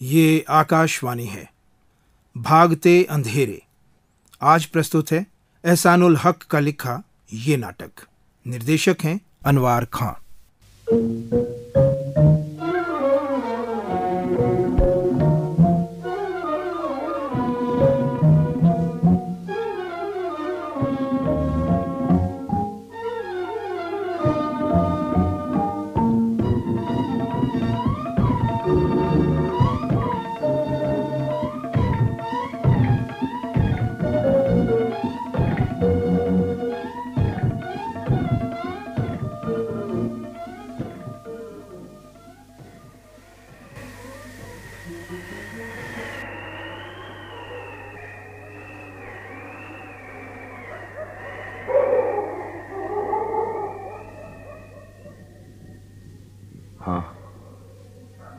ये आकाशवाणी है। भागते अंधेरे आज प्रस्तुत है एहसानुल हक का लिखा ये नाटक। निर्देशक हैं अनवार खां।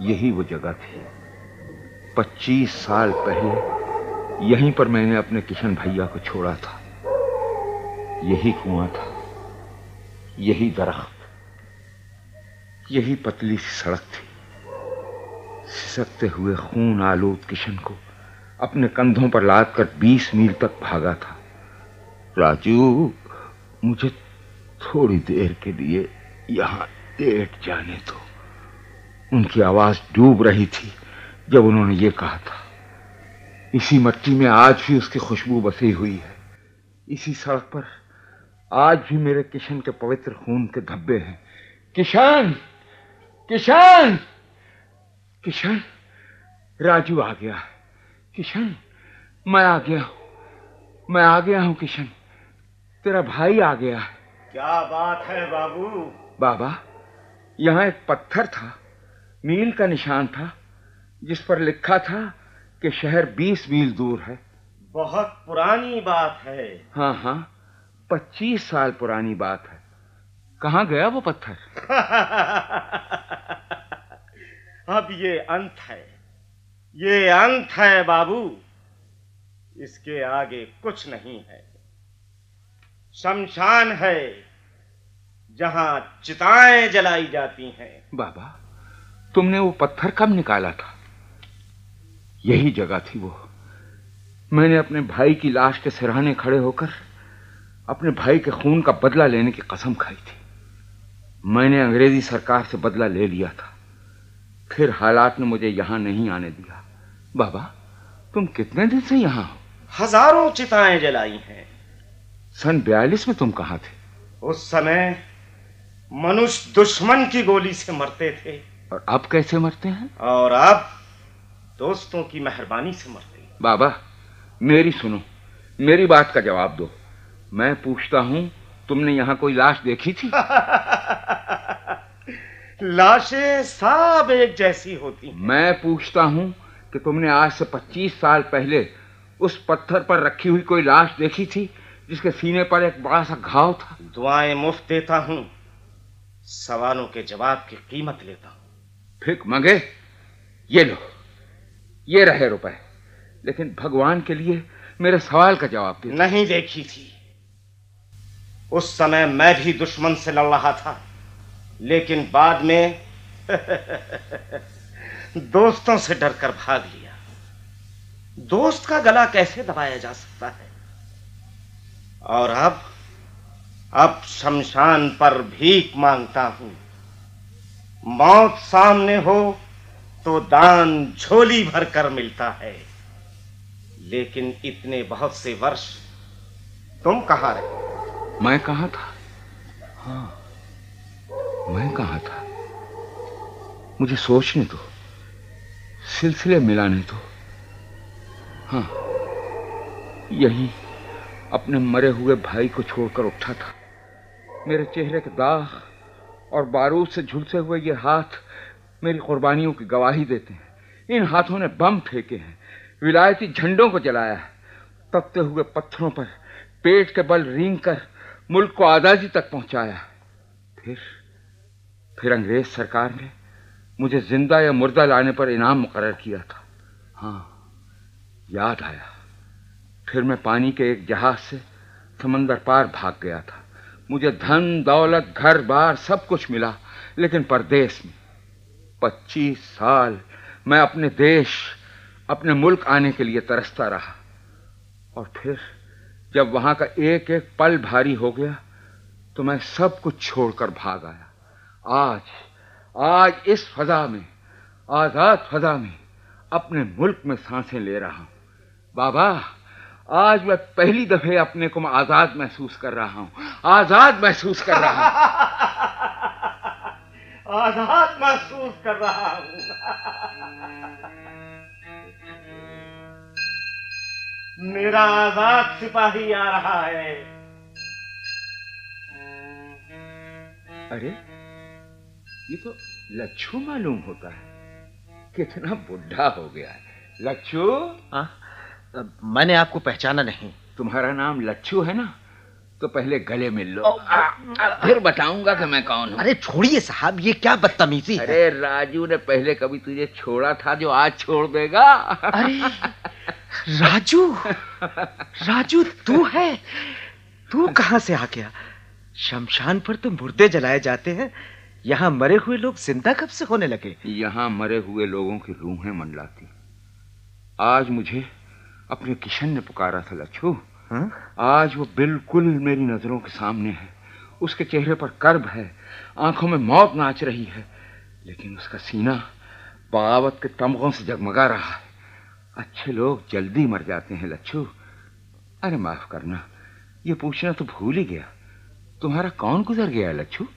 यही वो जगह थी। 25 साल पहले यहीं पर मैंने अपने किशन भैया को छोड़ा था। यही कुआं था, यही दरख्त, यही पतली सी सड़क थी। सिसकते हुए खून आलूद किशन को अपने कंधों पर लाद कर 20 मील तक भागा था। राजू, मुझे थोड़ी देर के लिए यहां लेट जाने दो। उनकी आवाज डूब रही थी जब उन्होंने ये कहा था। इसी मिट्टी में आज भी उसकी खुशबू बसी हुई है। इसी सड़क पर आज भी मेरे किशन के पवित्र खून के धब्बे हैं। किशन, किशन, किशन। राजू आ गया। किशन, मैं आ गया हूं किशन। तेरा भाई आ गया है। क्या बात है बाबू? बाबा, यहां एक पत्थर था, मील का निशान था, जिस पर लिखा था कि शहर 20 मील दूर है। बहुत पुरानी बात है। हाँ, 25 साल पुरानी बात है। कहाँ गया वो पत्थर? अब ये अंत है, ये अंत है बाबू। इसके आगे कुछ नहीं है। शमशान है, जहां चिताएं जलाई जाती हैं। बाबा, तुमने वो पत्थर कब निकाला था? यही जगह थी वो। मैंने अपने भाई की लाश के सिरहाने खड़े होकर अपने भाई के खून का बदला लेने की कसम खाई थी। मैंने अंग्रेजी सरकार से बदला ले लिया था, फिर हालात ने मुझे यहां नहीं आने दिया। बाबा, तुम कितने दिन से यहां हो? हजारों चिताएं जलाई हैं। सन 42 में तुम कहां थे? उस समय मनुष्य दुश्मन की गोली से मरते थे। और अब कैसे मरते हैं? और अब दोस्तों की मेहरबानी से मरते हैं। बाबा, मेरी सुनो, मेरी बात का जवाब दो। मैं पूछता हूं, तुमने यहां कोई लाश देखी थी? लाशें सब एक जैसी होती हैं। मैं पूछता हूं कि तुमने आज से 25 साल पहले उस पत्थर पर रखी हुई कोई लाश देखी थी जिसके सीने पर एक बड़ा सा घाव था? दुआएं मुफ्त देता हूं, सवालों के जवाब की कीमत लेता हूं। भिख मांगे? ये लो, ये रहे रुपए, लेकिन भगवान के लिए मेरे सवाल का जवाब दे। नहीं देखी थी। उस समय मैं भी दुश्मन से लड़ रहा था, लेकिन बाद में दोस्तों से डरकर भाग लिया। दोस्त का गला कैसे दबाया जा सकता है? और अब शमशान पर भीख मांगता हूं। मौत सामने हो तो दान झोली भर कर मिलता है, लेकिन इतने बहुत से वर्ष तुम कहां रहे? मैं कहां था? हाँ, मैं कहां था? मुझे सोचने दो, सिलसिले मिलाने दो। हाँ, यही अपने मरे हुए भाई को छोड़कर उठा था। मेरे चेहरे के दाग और बारूद से झुलसे हुए ये हाथ मेरी कुर्बानियों की गवाही देते हैं। इन हाथों ने बम फेंके हैं, विलायती झंडों को जलाया है, तपते हुए पत्थरों पर पेट के बल रेंग कर मुल्क को आजादी तक पहुंचाया। फिर अंग्रेज सरकार ने मुझे जिंदा या मुर्दा लाने पर इनाम मुकर्रर किया था। हाँ, याद आया। फिर मैं पानी के एक जहाज से समंदर पार भाग गया था। मुझे धन दौलत घर बार सब कुछ मिला, लेकिन परदेश में 25 साल मैं अपने देश, अपने मुल्क आने के लिए तरसता रहा। और फिर जब वहां का एक एक पल भारी हो गया तो मैं सब कुछ छोड़कर भाग आया। आज इस फजा में, आजाद फजा में अपने मुल्क में सांसें ले रहा हूं। बाबा, आज मैं पहली दफे अपने को आजाद महसूस कर रहा हूं, आजाद महसूस कर रहा हूं। आजाद महसूस कर रहा हूं। मेरा आजाद सिपाही आ रहा है। अरे, ये तो लच्छू मालूम होता है। कितना बुढ़ा हो गया है। लच्छू? मैंने आपको पहचाना नहीं। तुम्हारा नाम लच्छू है ना? तो पहले गले मिल लो, फिर बताऊंगा कि मैं कौन हूं। अरे छोड़िए साहब, ये क्या बदतमीजी है। अरे राजू ने पहले कभी तुझे छोड़ा था जो आज छोड़ देगा? अरे राजू, राजू तू है? तू कहां से आ गया? शमशान पर तो मुर्दे जलाए जाते हैं, यहाँ मरे हुए लोग जिंदा कब से होने लगे? यहाँ मरे हुए लोगों की रूहें मंडलाती। आज मुझे अपने किशन ने पुकारा था लच्छू। आज वो बिल्कुल मेरी नजरों के सामने है। उसके चेहरे पर कर्ब है, आंखों में मौत नाच रही है, लेकिन उसका सीना बगावत के तमगों से जगमगा रहा है। अच्छे लोग जल्दी मर जाते हैं लच्छू। अरे माफ करना, ये पूछना तो भूल ही गया, तुम्हारा कौन गुजर गया लच्छू?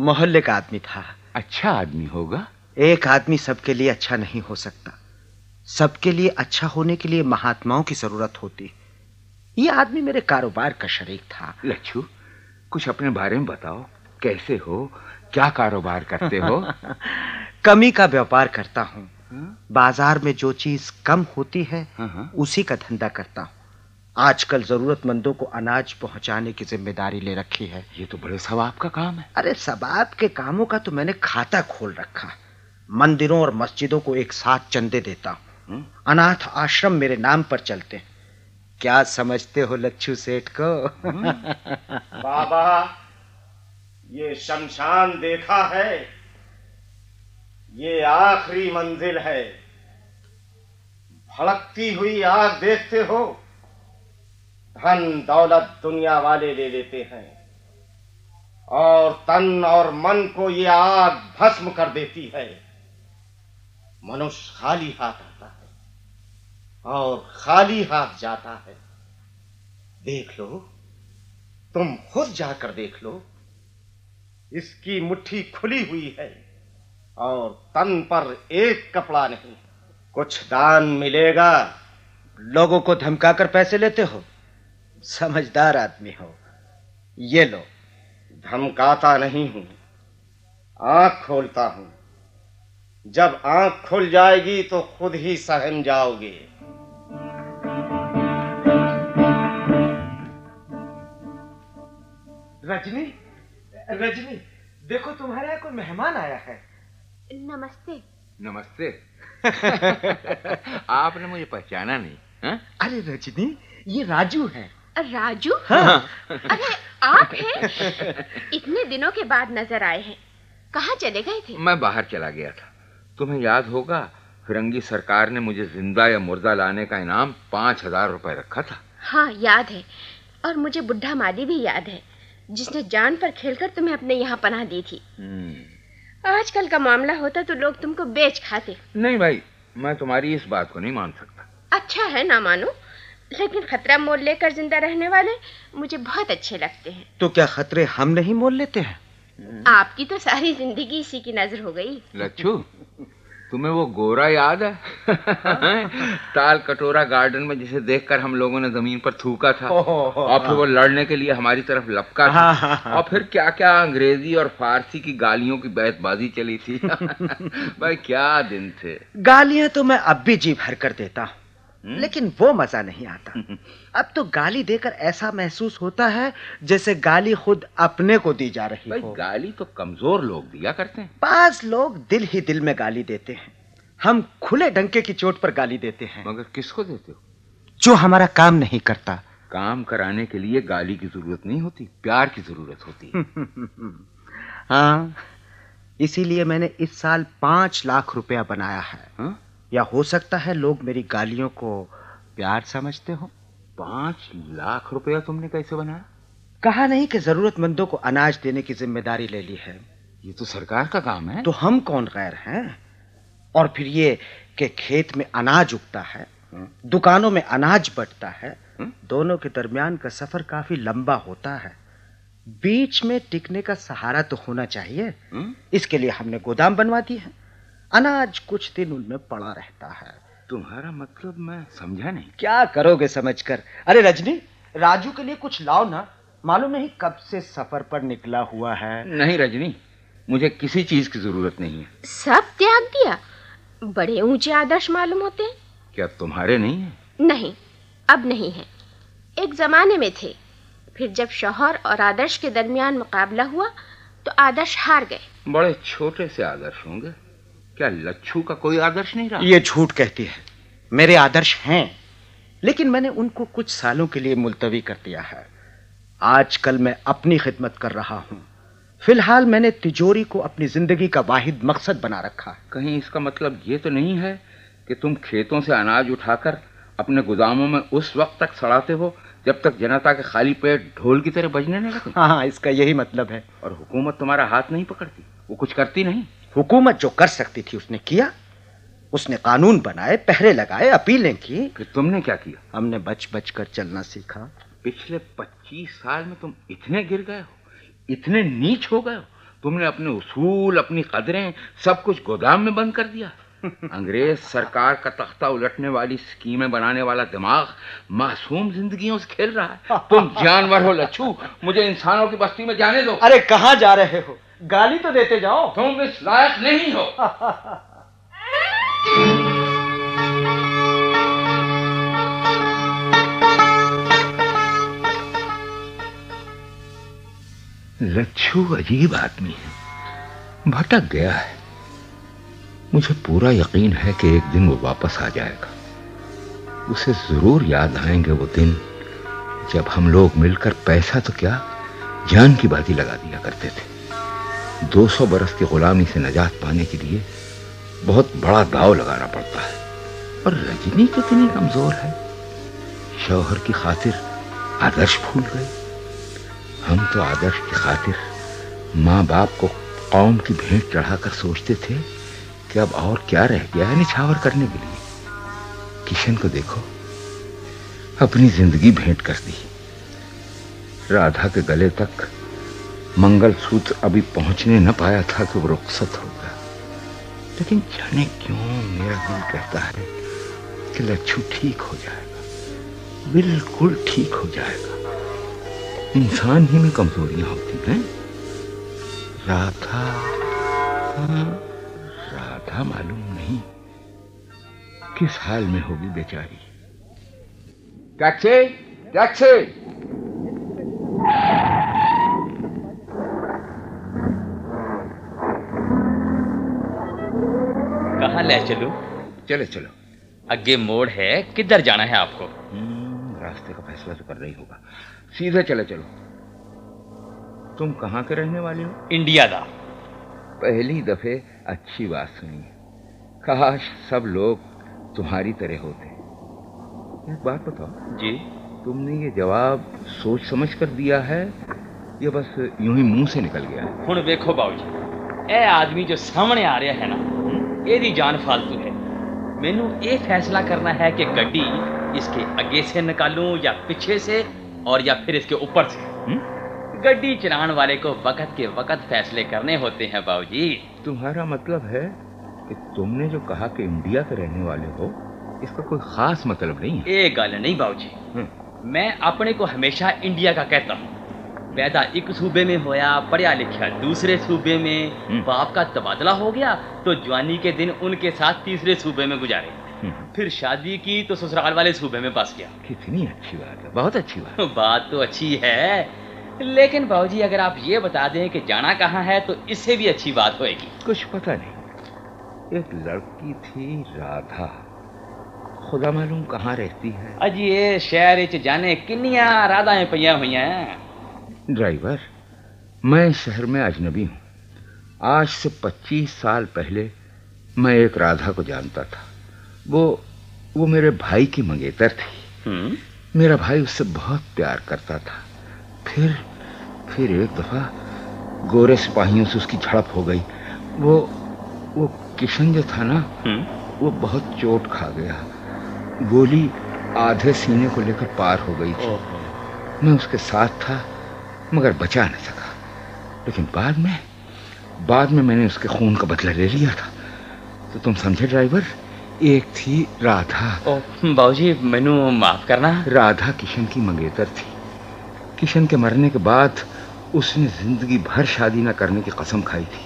मोहल्ले का आदमी था। अच्छा आदमी होगा? एक आदमी सबके लिए अच्छा नहीं हो सकता। सबके लिए अच्छा होने के लिए महात्माओं की जरूरत होती। ये आदमी मेरे कारोबार का शरीक था। लच्छू, कुछ अपने बारे में बताओ। कैसे हो, क्या कारोबार करते हो? कमी का व्यापार करता हूँ। बाजार में जो चीज कम होती है उसी का धंधा करता हूँ। आजकल जरूरतमंदों को अनाज पहुंचाने की जिम्मेदारी ले रखी है। ये तो बड़े सवाब का काम है। अरे सवाब के कामों का तो मैंने खाता खोल रखा। मंदिरों और मस्जिदों को एक साथ चंदे देता हूँ। अनाथ आश्रम मेरे नाम पर चलते हैं। क्या समझते हो लच्छू सेठ को? बाबा, ये शमशान देखा है? ये आखिरी मंजिल है। भड़कती हुई आग देखते हो? धन दौलत दुनिया वाले ले लेते हैं और तन और मन को ये आग भस्म कर देती है। मनुष्य खाली हाथ आता है और खाली हाथ जाता है। देख लो, तुम खुद जाकर देख लो। इसकी मुट्ठी खुली हुई है और तन पर एक कपड़ा नहीं। कुछ दान मिलेगा। लोगों को धमकाकर पैसे लेते हो? समझदार आदमी हो। ये लो। धमकाता नहीं हूं, आंख खोलता हूं। जब आंख खुल जाएगी तो खुद ही सहम जाओगे। रजनी, रजनी, देखो तुम्हारे यहाँ कोई मेहमान आया है। नमस्ते। नमस्ते। आपने मुझे पहचाना नहीं? हा? अरे रजनी, ये राजू है। राजू? हाँ। अरे आप हैं? इतने दिनों के बाद नजर आए हैं। कहाँ चले गए थे? मैं बाहर चला गया था। तुम्हें याद होगा, फिरंगी सरकार ने मुझे जिंदा या मुर्दा लाने का इनाम 5,000 रुपए रखा था। हाँ याद है। और मुझे बुढ़ा माली भी याद है, जिसने जान पर खेलकर तुम्हें अपने यहाँ पनाह दी थी। आजकल का मामला होता तो लोग तुमको बेच खाते। नहीं भाई, मैं तुम्हारी इस बात को नहीं मान सकता। अच्छा है ना मानो, लेकिन खतरा मोल लेकर जिंदा रहने वाले मुझे बहुत अच्छे लगते हैं। तो क्या खतरे हम नहीं मोल लेते हैं? आपकी तो सारी जिंदगी इसी की नजर हो गई। लच्छू, तुम्हें वो गोरा याद है? ताल कटोरा गार्डन में जिसे देखकर हम लोगों ने जमीन पर थूका था और फिर वो लड़ने के लिए हमारी तरफ लपका था। और फिर क्या क्या अंग्रेजी और फारसी की गालियों की बहसबाजी चली थी। भाई क्या दिन थे। गालियां तो मैं अब भी जी भर कर देता हूँ, लेकिन वो मजा नहीं आता। अब तो गाली देकर ऐसा महसूस होता है जैसे गाली खुद अपने को दी जा रही हो। गाली तो कमजोर लोग दिया करते हैं। पास लोग दिल ही दिल में गाली देते हैं। हम खुले डंके की चोट पर गाली देते हैं। मगर किसको देते हो? जो हमारा काम नहीं करता। काम कराने के लिए गाली की जरूरत नहीं होती, प्यार की जरूरत होती है। हाँ, इसीलिए मैंने इस साल 5 लाख रुपया बनाया है। या हो सकता है लोग मेरी गालियों को प्यार समझते हो। 5 लाख रुपया तुमने कैसे बनाया? कहा नहीं कि जरूरतमंदों को अनाज देने की जिम्मेदारी ले ली है। ये तो सरकार का काम है। तो हम कौन गैर हैं? और फिर ये कि खेत में अनाज उगता है, दुकानों में अनाज बंटता है, दोनों के दरमियान का सफर काफी लंबा होता है। बीच में टिकने का सहारा तो होना चाहिए। इसके लिए हमने गोदाम बनवा दी है। अनाज कुछ दिन उनमें पड़ा रहता है। तुम्हारा मतलब मैं समझा नहीं। क्या करोगे समझकर? अरे रजनी, राजू के लिए कुछ लाओ ना, मालूम नहीं कब से सफर पर निकला हुआ है। नहीं रजनी, मुझे किसी चीज की जरूरत नहीं है। सब त्याग दिया? बड़े ऊंचे आदर्श मालूम होते हैं। क्या तुम्हारे नहीं है? नहीं, अब नहीं है। एक जमाने में थे, फिर जब शौहर और आदर्श के दरमियान मुकाबला हुआ तो आदर्श हार गए। बड़े छोटे से आदर्श होंगे। क्या लच्छू का कोई आदर्श नहीं रहा? ये झूठ कहती है। मेरे आदर्श हैं, लेकिन मैंने उनको कुछ सालों के लिए मुलतवी कर दिया है। आजकल मैं अपनी खिदमत कर रहा हूं। फिलहाल मैंने तिजोरी को अपनी जिंदगी का वाहिद मकसद बना रखा है। कहीं इसका मतलब ये तो नहीं है कि तुम खेतों से अनाज उठाकर अपने गोदामों में उस वक्त तक सड़ाते हो जब तक जनता के खाली पेट ढोल की तरह बजने नहीं लगे? हाँ, इसका यही मतलब है। और हुकूमत तुम्हारा हाथ नहीं पकड़ती? वो कुछ करती नहीं? हुकूमत जो कर सकती थी उसने किया। उसने कानून बनाए, पहरे लगाए, अपीलें की। कि तुमने क्या किया? हमने बच बच कर चलना सीखा। पिछले 25 साल में तुम इतने गिर गए हो, इतने नीच हो गए हो। तुमने अपने उसूल, अपनी कदरें, सब कुछ गोदाम में बंद कर दिया। अंग्रेज सरकार का तख्ता उलटने वाली स्कीमें बनाने वाला दिमाग मासूम जिंदगियों से खेल रहा है। तुम जानवर हो लच्छू, मुझे इंसानों की बस्ती में जाने दो। अरे कहाँ जा रहे हो? गाली तो देते जाओ। तुम इस लायक नहीं हो। लच्छू अजीब आदमी है, भटक गया है। मुझे पूरा यकीन है कि एक दिन वो वापस आ जाएगा। उसे जरूर याद आएंगे वो दिन जब हम लोग मिलकर पैसा तो क्या, जान की बाजी लगा दिया करते थे। 200 बरस की गुलामी से निजात पाने के लिए बहुत बड़ा दाव लगाना पड़ता है। और रजनी कितनी कमजोर है। शौहर की खातिर आदर्श भूल गए। हम तो आदर्श की खातिर माँ बाप को कौम की भेंट चढ़ाकर सोचते थे कि अब और क्या रह गया है निछावर करने के लिए। किशन को देखो, अपनी जिंदगी भेंट कर दी। राधा के गले तक मंगलसूत्र अभी पहुंचने न पाया था कि वो रुखसत हो गया। लेकिन जाने क्यों मेरा दिल कहता है कि लच्छू ठीक हो जाएगा, बिल्कुल ठीक हो जाएगा। इंसान ही में कमजोरियां होती हैं। राधा, राधा मालूम नहीं किस हाल में होगी बेचारी। Taxi, taxi. कहाँ ले चलो? चलो चलो, आगे मोड़ है, किधर जाना है आपको? रास्ते का फैसला तो करना ही होगा। सीधे चले चलो। तुम कहाँ के रहने वाले हो? इंडिया दा। पहली दफे अच्छी बात सुनी। काश सब लोग तुम्हारी तरह होते। एक बात बताओ जी, तुमने ये जवाब सोच समझ कर दिया है या बस यूं ही मुंह से निकल गया है? हुण देखो बाबूजी, ए आदमी जो सामने आ रहा है ना, एदी जान फालतू है। मैनू ये फैसला करना है कि गड्डी इसके आगे से निकालूं या पीछे से, और या फिर इसके ऊपर से। गड्डी चलाने वाले को वक्त के वक्त फैसले करने होते हैं बाबूजी। तुम्हारा मतलब है कि तुमने जो कहा कि इंडिया के रहने वाले हो, इसका कोई खास मतलब नहीं है? ये गल नहीं बाबूजी, मैं अपने को हमेशा इंडिया का कहता हूँ। पैदा एक सूबे में होया, पढ़ा लिखा दूसरे सूबे में, बाप का तबादला हो गया तो जवानी के दिन उनके साथ तीसरे सूबे में गुजारे, फिर शादी की तो ससुराल वाले सूबे में बस गया। कितनी अच्छी बात है, बहुत अच्छी बात। बात तो अच्छी है, लेकिन बाबूजी अगर आप ये बता दें कि जाना कहाँ है तो इससे भी अच्छी बात होएगी। कुछ पता नहीं, एक लड़की थी राधा, खुदा मालूम कहाँ रहती है। अजी ये शहर च जाने किन्नियां राधाएं पईयां हुई हैं। ड्राइवर, मैं शहर में अजनबी हूँ। आज से 25 साल पहले मैं एक राधा को जानता था। वो मेरे भाई की मंगेतर थी। मेरा भाई उससे बहुत प्यार करता था। फिर एक दफा गोरे सिपाहियों से उसकी झड़प हो गई। वो किशन जो था ना, वो बहुत चोट खा गया। गोली आधे सीने को लेकर पार हो गई थी। मैं उसके साथ था मगर बचा न सका। लेकिन बाद में मैंने उसके खून का बदला ले लिया था। तो तुम समझे ड्राइवर, एक थी राधा। बाबूजी मैनू माफ करना। राधा किशन की मंगेतर थी। किशन के मरने के बाद उसने जिंदगी भर शादी न करने की कसम खाई थी।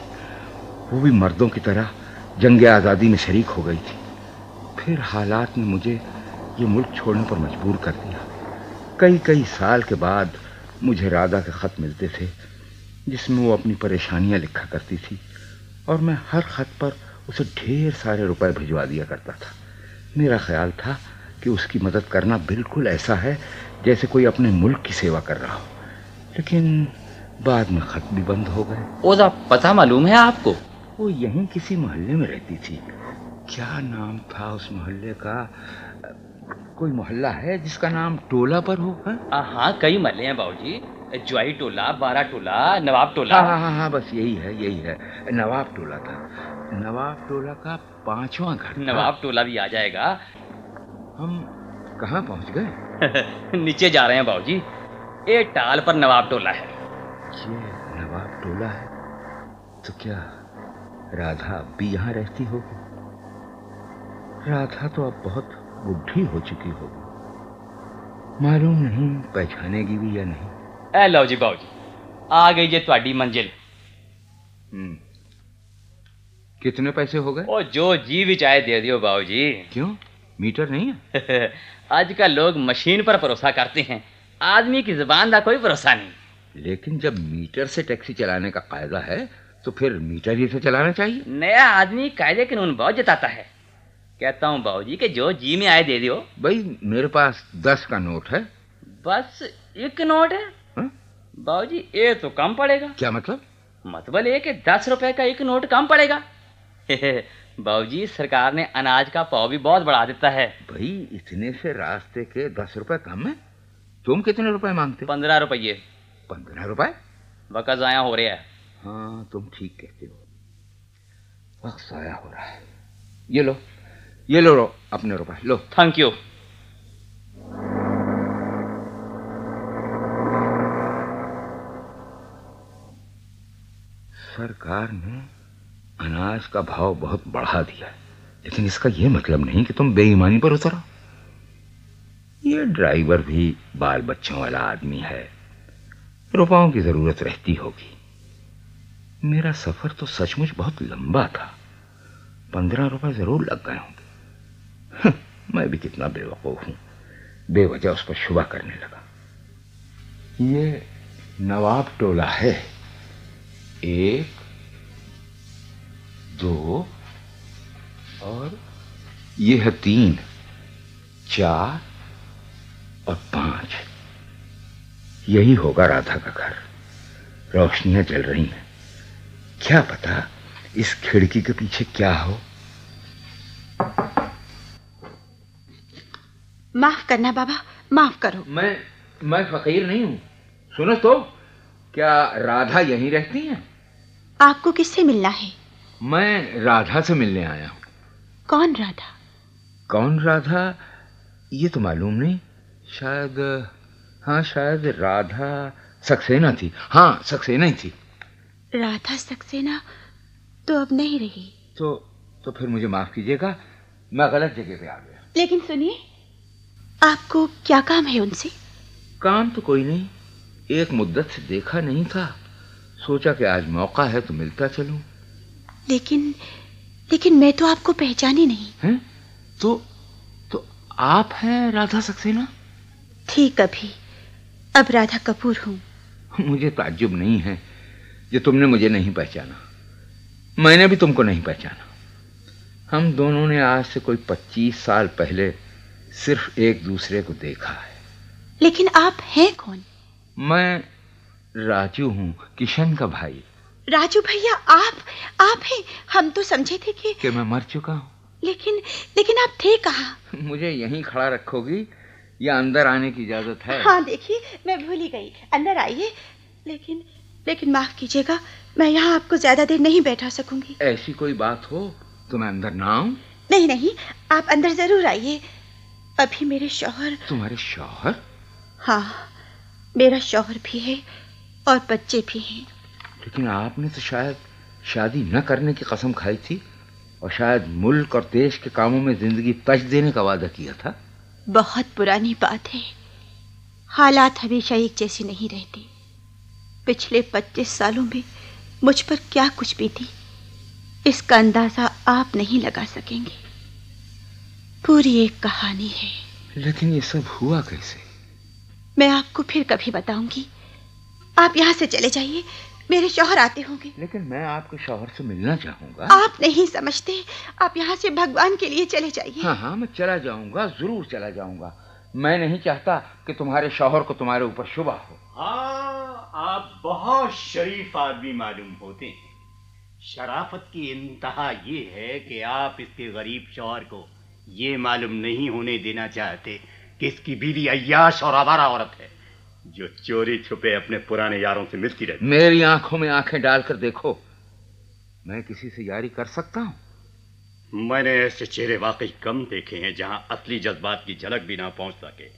वो भी मर्दों की तरह जंग आज़ादी में शरीक हो गई थी। फिर हालात ने मुझे ये मुल्क छोड़ने पर मजबूर कर दिया। कई साल के बाद मुझे राधा के खत मिलते थे जिसमें वो अपनी परेशानियां लिखा करती थी, और मैं हर खत पर उसे ढेर सारे रुपए भिजवा दिया करता था। मेरा ख्याल था कि उसकी मदद करना बिल्कुल ऐसा है जैसे कोई अपने मुल्क की सेवा कर रहा हो। लेकिन बाद में खत भी बंद हो गए। ओदा पता मालूम है आपको? वो यहीं किसी मोहल्ले में रहती थी। क्या नाम था उस मोहल्ले का? कोई मोहल्ला है जिसका नाम टोला पर हो? हाँ कई मोहल्ले हैं बाबूजी। ज्वाई टोला, बारा टोला, नवाब टोला। हाँ बस यही है। नवाब टोला था। नवाब टोला का 5वां घर। नवाब टोला भी आ जाएगा। हम कहाँ पहुँच गए? नीचे जा रहे हैं बाबूजी। एक टाल पर नवाब टोला है। ये नवाब टोला है तो क्या राधा अब भी यहाँ रहती होगी? राधा तो अब बहुत बुढ़ी हो चुकी होगी। मालूम नहीं पहचानेगी भी या नहीं। ए लो जी बाबूजी, आ गई जे तुम्हारी मंजिल। कितने पैसे हो गए? ओ जो जी भी चाहे दे दियो बाबूजी। क्यों, मीटर नहीं है? आजकल लोग मशीन पर भरोसा करते हैं, आदमी की जुबान का कोई भरोसा नहीं। लेकिन जब मीटर से टैक्सी चलाने का कायदा है तो फिर मीटर ही से चलाना चाहिए। नया आदमी कायदे कानून बहुत जताता है। कहता हूँ बाबूजी कि जो जी में आए दे दियो। भाई मेरे पास 10 का नोट है। बस एक नोट है? बाबूजी ये तो कम पड़ेगा। क्या मतलब? मतलब ये कि 10 रुपए का एक नोट कम पड़ेगा। बाबूजी सरकार ने अनाज का भाव भी बहुत बढ़ा देता है। भाई इतने से रास्ते के 10 रुपए कम है। तुम कितने रुपए मांगते? 15 रुपये। 15 रुपए? वक्त जाया हो रहा है। हाँ तुम ठीक कहते हो, वक्त जाया हो रहा है। ये लो अपने रुपए लो। Thank you. सरकार ने अनाज का भाव बहुत बढ़ा दिया, लेकिन इसका यह मतलब नहीं कि तुम बेईमानी पर उतरो। ये ड्राइवर भी बाल बच्चों वाला आदमी है, रुपयों की जरूरत रहती होगी। मेरा सफर तो सचमुच बहुत लंबा था, 15 रुपए जरूर लग गए होंगे। मैं भी कितना बेवकूफ हूं, बेवजह उस पर शुबा करने लगा। ये नवाब टोला है। 1 2 और ये है 3 4 और 5। यही होगा राधा का घर। रोशनियां जल रही हैं। क्या पता इस खिड़की के पीछे क्या हो। माफ करना बाबा, माफ करो। मैं फकीर नहीं हूं। सुनो तो, क्या राधा यहीं रहती हैं? आपको किससे मिलना है? मैं राधा से मिलने आया हूं। कौन राधा? कौन राधा ये तो मालूम नहीं। शायद राधा सक्सेना थी। हाँ सक्सेना ही थी। राधा सक्सेना तो अब नहीं रही। तो फिर मुझे माफ कीजिएगा, मैं गलत जगह पे आ गया। लेकिन सुनिए, आपको क्या काम है उनसे? काम तो कोई नहीं, एक मुद्दत से देखा नहीं था, सोचा कि आज मौका है तो मिलता चलूं। लेकिन मैं तो आपको पहचानी नहीं। हैं? तो आप हैं राधा सक्सेना? थी कभी, अब राधा कपूर हूं। मुझे ताज्जुब नहीं है कि तुमने मुझे नहीं पहचाना, मैंने भी तुमको नहीं पहचाना। हम दोनों ने आज से कोई 25 साल पहले सिर्फ एक दूसरे को देखा है। लेकिन आप हैं कौन? मैं राजू हूं, किशन का भाई। राजू भैया, आप हैं? हम तो समझे थे कि मैं मर चुका हूं। लेकिन लेकिन आप थे कहाँ? मुझे यहीं खड़ा रखोगी या अंदर आने की इजाजत है? हाँ देखिए, मैं भूल ही गई। अंदर आइए। लेकिन माफ कीजिएगा, मैं यहाँ आपको ज्यादा देर नहीं बैठा सकूंगी। ऐसी कोई बात हो तो मैं अंदर ना आऊं? नहीं, आप अंदर जरूर आइए। अभी मेरे शौहर। तुम्हारे शौहर? हाँ, मेरा शौहर भी है और बच्चे भी हैं। लेकिन आपने तो शायद शादी न करने की कसम खाई थी और शायद मुल्क और देश के कामों में जिंदगी तज देने का वादा किया था। बहुत पुरानी बात है। हालात हमेशा एक जैसी नहीं रहती। पिछले 25 सालों में मुझ पर क्या कुछ बीती, इसका अंदाजा आप नहीं लगा सकेंगे। पूरी एक कहानी है। लेकिन ये सब हुआ कैसे? मैं आपको फिर कभी बताऊंगी। आप यहाँ से चले जाइए, मेरे शौहर आते होंगे। लेकिन मैं आपके शौहर से मिलना चाहूंगा। आप नहीं समझते। आप यहाँ से भगवान के लिए चले जाइए। हाँ, मैं चला जाऊंगा, जरूर चला जाऊंगा। मैं नहीं चाहता कि तुम्हारे शौहर को तुम्हारे ऊपर शुबा हो। हाँ, आप बहुत शरीफ आदमी मालूम होते हैं। शराफत की इंतहा ये है कि आप इसके गरीब शौहर को ये मालूम नहीं होने देना चाहते कि इसकी बीवी अय्याश और आवारा औरत है, जो चोरी छुपे अपने पुराने यारों से मिलती रहती। मेरी आंखों में आंखें डालकर देखो, मैं किसी से यारी कर सकता हूँ? मैंने ऐसे चेहरे वाकई कम देखे हैं जहां असली जज्बात की झलक भी ना पहुंच सके।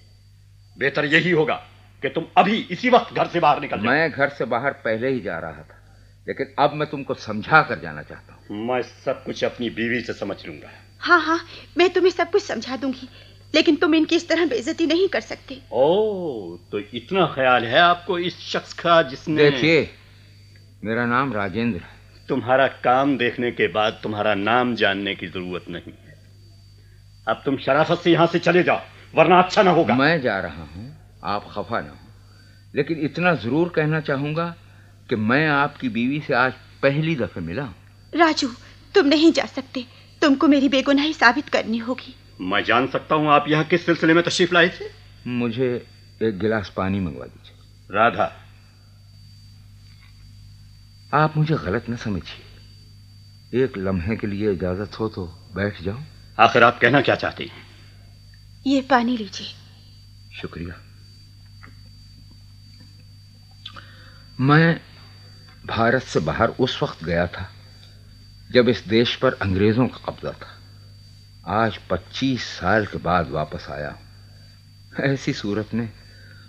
बेहतर यही होगा कि तुम अभी इसी वक्त घर से बाहर निकल जाओ। मैं घर से बाहर पहले ही जा रहा था, लेकिन अब मैं तुमको समझा कर जाना चाहता हूँ। मैं सब कुछ अपनी बीवी से समझ लूंगा। हाँ, मैं तुम्हें सब कुछ समझा दूंगी, लेकिन तुम इनकी इस तरह बेइज्जती नहीं कर सकते। ओह, तो इतना ख्याल है आपको इस शख्स का जिसने... देखिए, मेरा नाम राजेंद्र है। तुम्हारा काम देखने के बाद तुम्हारा नाम जानने की जरूरत नहीं है। अब तुम शराफत से यहाँ से चले जाओ, वरना अच्छा ना होगा। मैं जा रहा हूँ, आप खफा ना हो, लेकिन इतना जरूर कहना चाहूंगा कि मैं आपकी बीवी से आज पहली दफे मिला हूँ। राजू, तुम नहीं जा सकते। तुमको मेरी बेगुनाही साबित करनी होगी। मैं जान सकता हूँ आप यहाँ किस सिलसिले में तशरीफ लाए थे? मुझे एक गिलास पानी मंगवा दीजिए। राधा, आप मुझे गलत न समझिए, एक लम्हे के लिए इजाजत हो तो बैठ जाऊं। आखिर आप कहना क्या चाहती हैं? ये पानी लीजिए। शुक्रिया। मैं भारत से बाहर उस वक्त गया था जब इस देश पर अंग्रेजों का कब्जा था। आज 25 साल के बाद वापस आया हूं। ऐसी सूरत में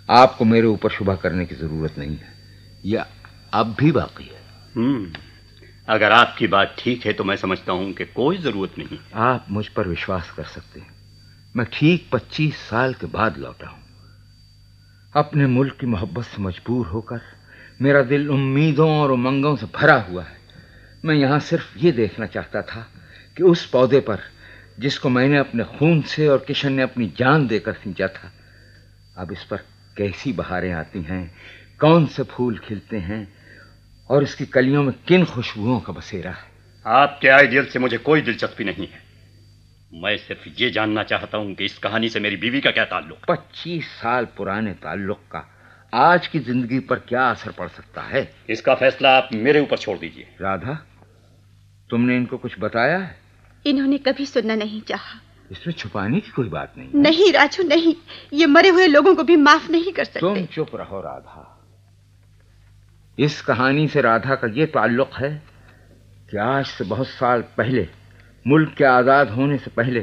आपको मेरे ऊपर शुबा करने की जरूरत नहीं है, यह अब भी बाकी है। अगर आपकी बात ठीक है तो मैं समझता हूं कि कोई जरूरत नहीं। आप मुझ पर विश्वास कर सकते हैं। मैं ठीक 25 साल के बाद लौटा हूं। अपने मुल्क की मोहब्बत से मजबूर होकर मेरा दिल उम्मीदों और उमंगों से भरा हुआ है। मैं यहाँ सिर्फ ये देखना चाहता था कि उस पौधे पर जिसको मैंने अपने खून से और किशन ने अपनी जान देकर सींचा था, अब इस पर कैसी बहारें आती हैं, कौन से फूल खिलते हैं और इसकी कलियों में किन खुशबुओं का बसेरा है। आपके आइडियल से मुझे कोई दिलचस्पी नहीं है। मैं सिर्फ ये जानना चाहता हूं कि इस कहानी से मेरी बीवी का क्या ताल्लुक। 25 साल पुराने ताल्लुक का आज की जिंदगी पर क्या असर पड़ सकता है, इसका फैसला आप मेरे ऊपर छोड़ दीजिए। राधा, तुमने इनको कुछ बताया है? इन्होंने कभी सुनना नहीं चाहा। इसमें छुपाने की कोई बात नहीं। नहीं राजू, नहीं। ये मरे हुए लोगों को भी माफ नहीं कर सकते। तुम चुप रहो राधा। इस कहानी से राधा का ये ताल्लुक है कि आज से बहुत साल पहले, मुल्क के आजाद होने से पहले,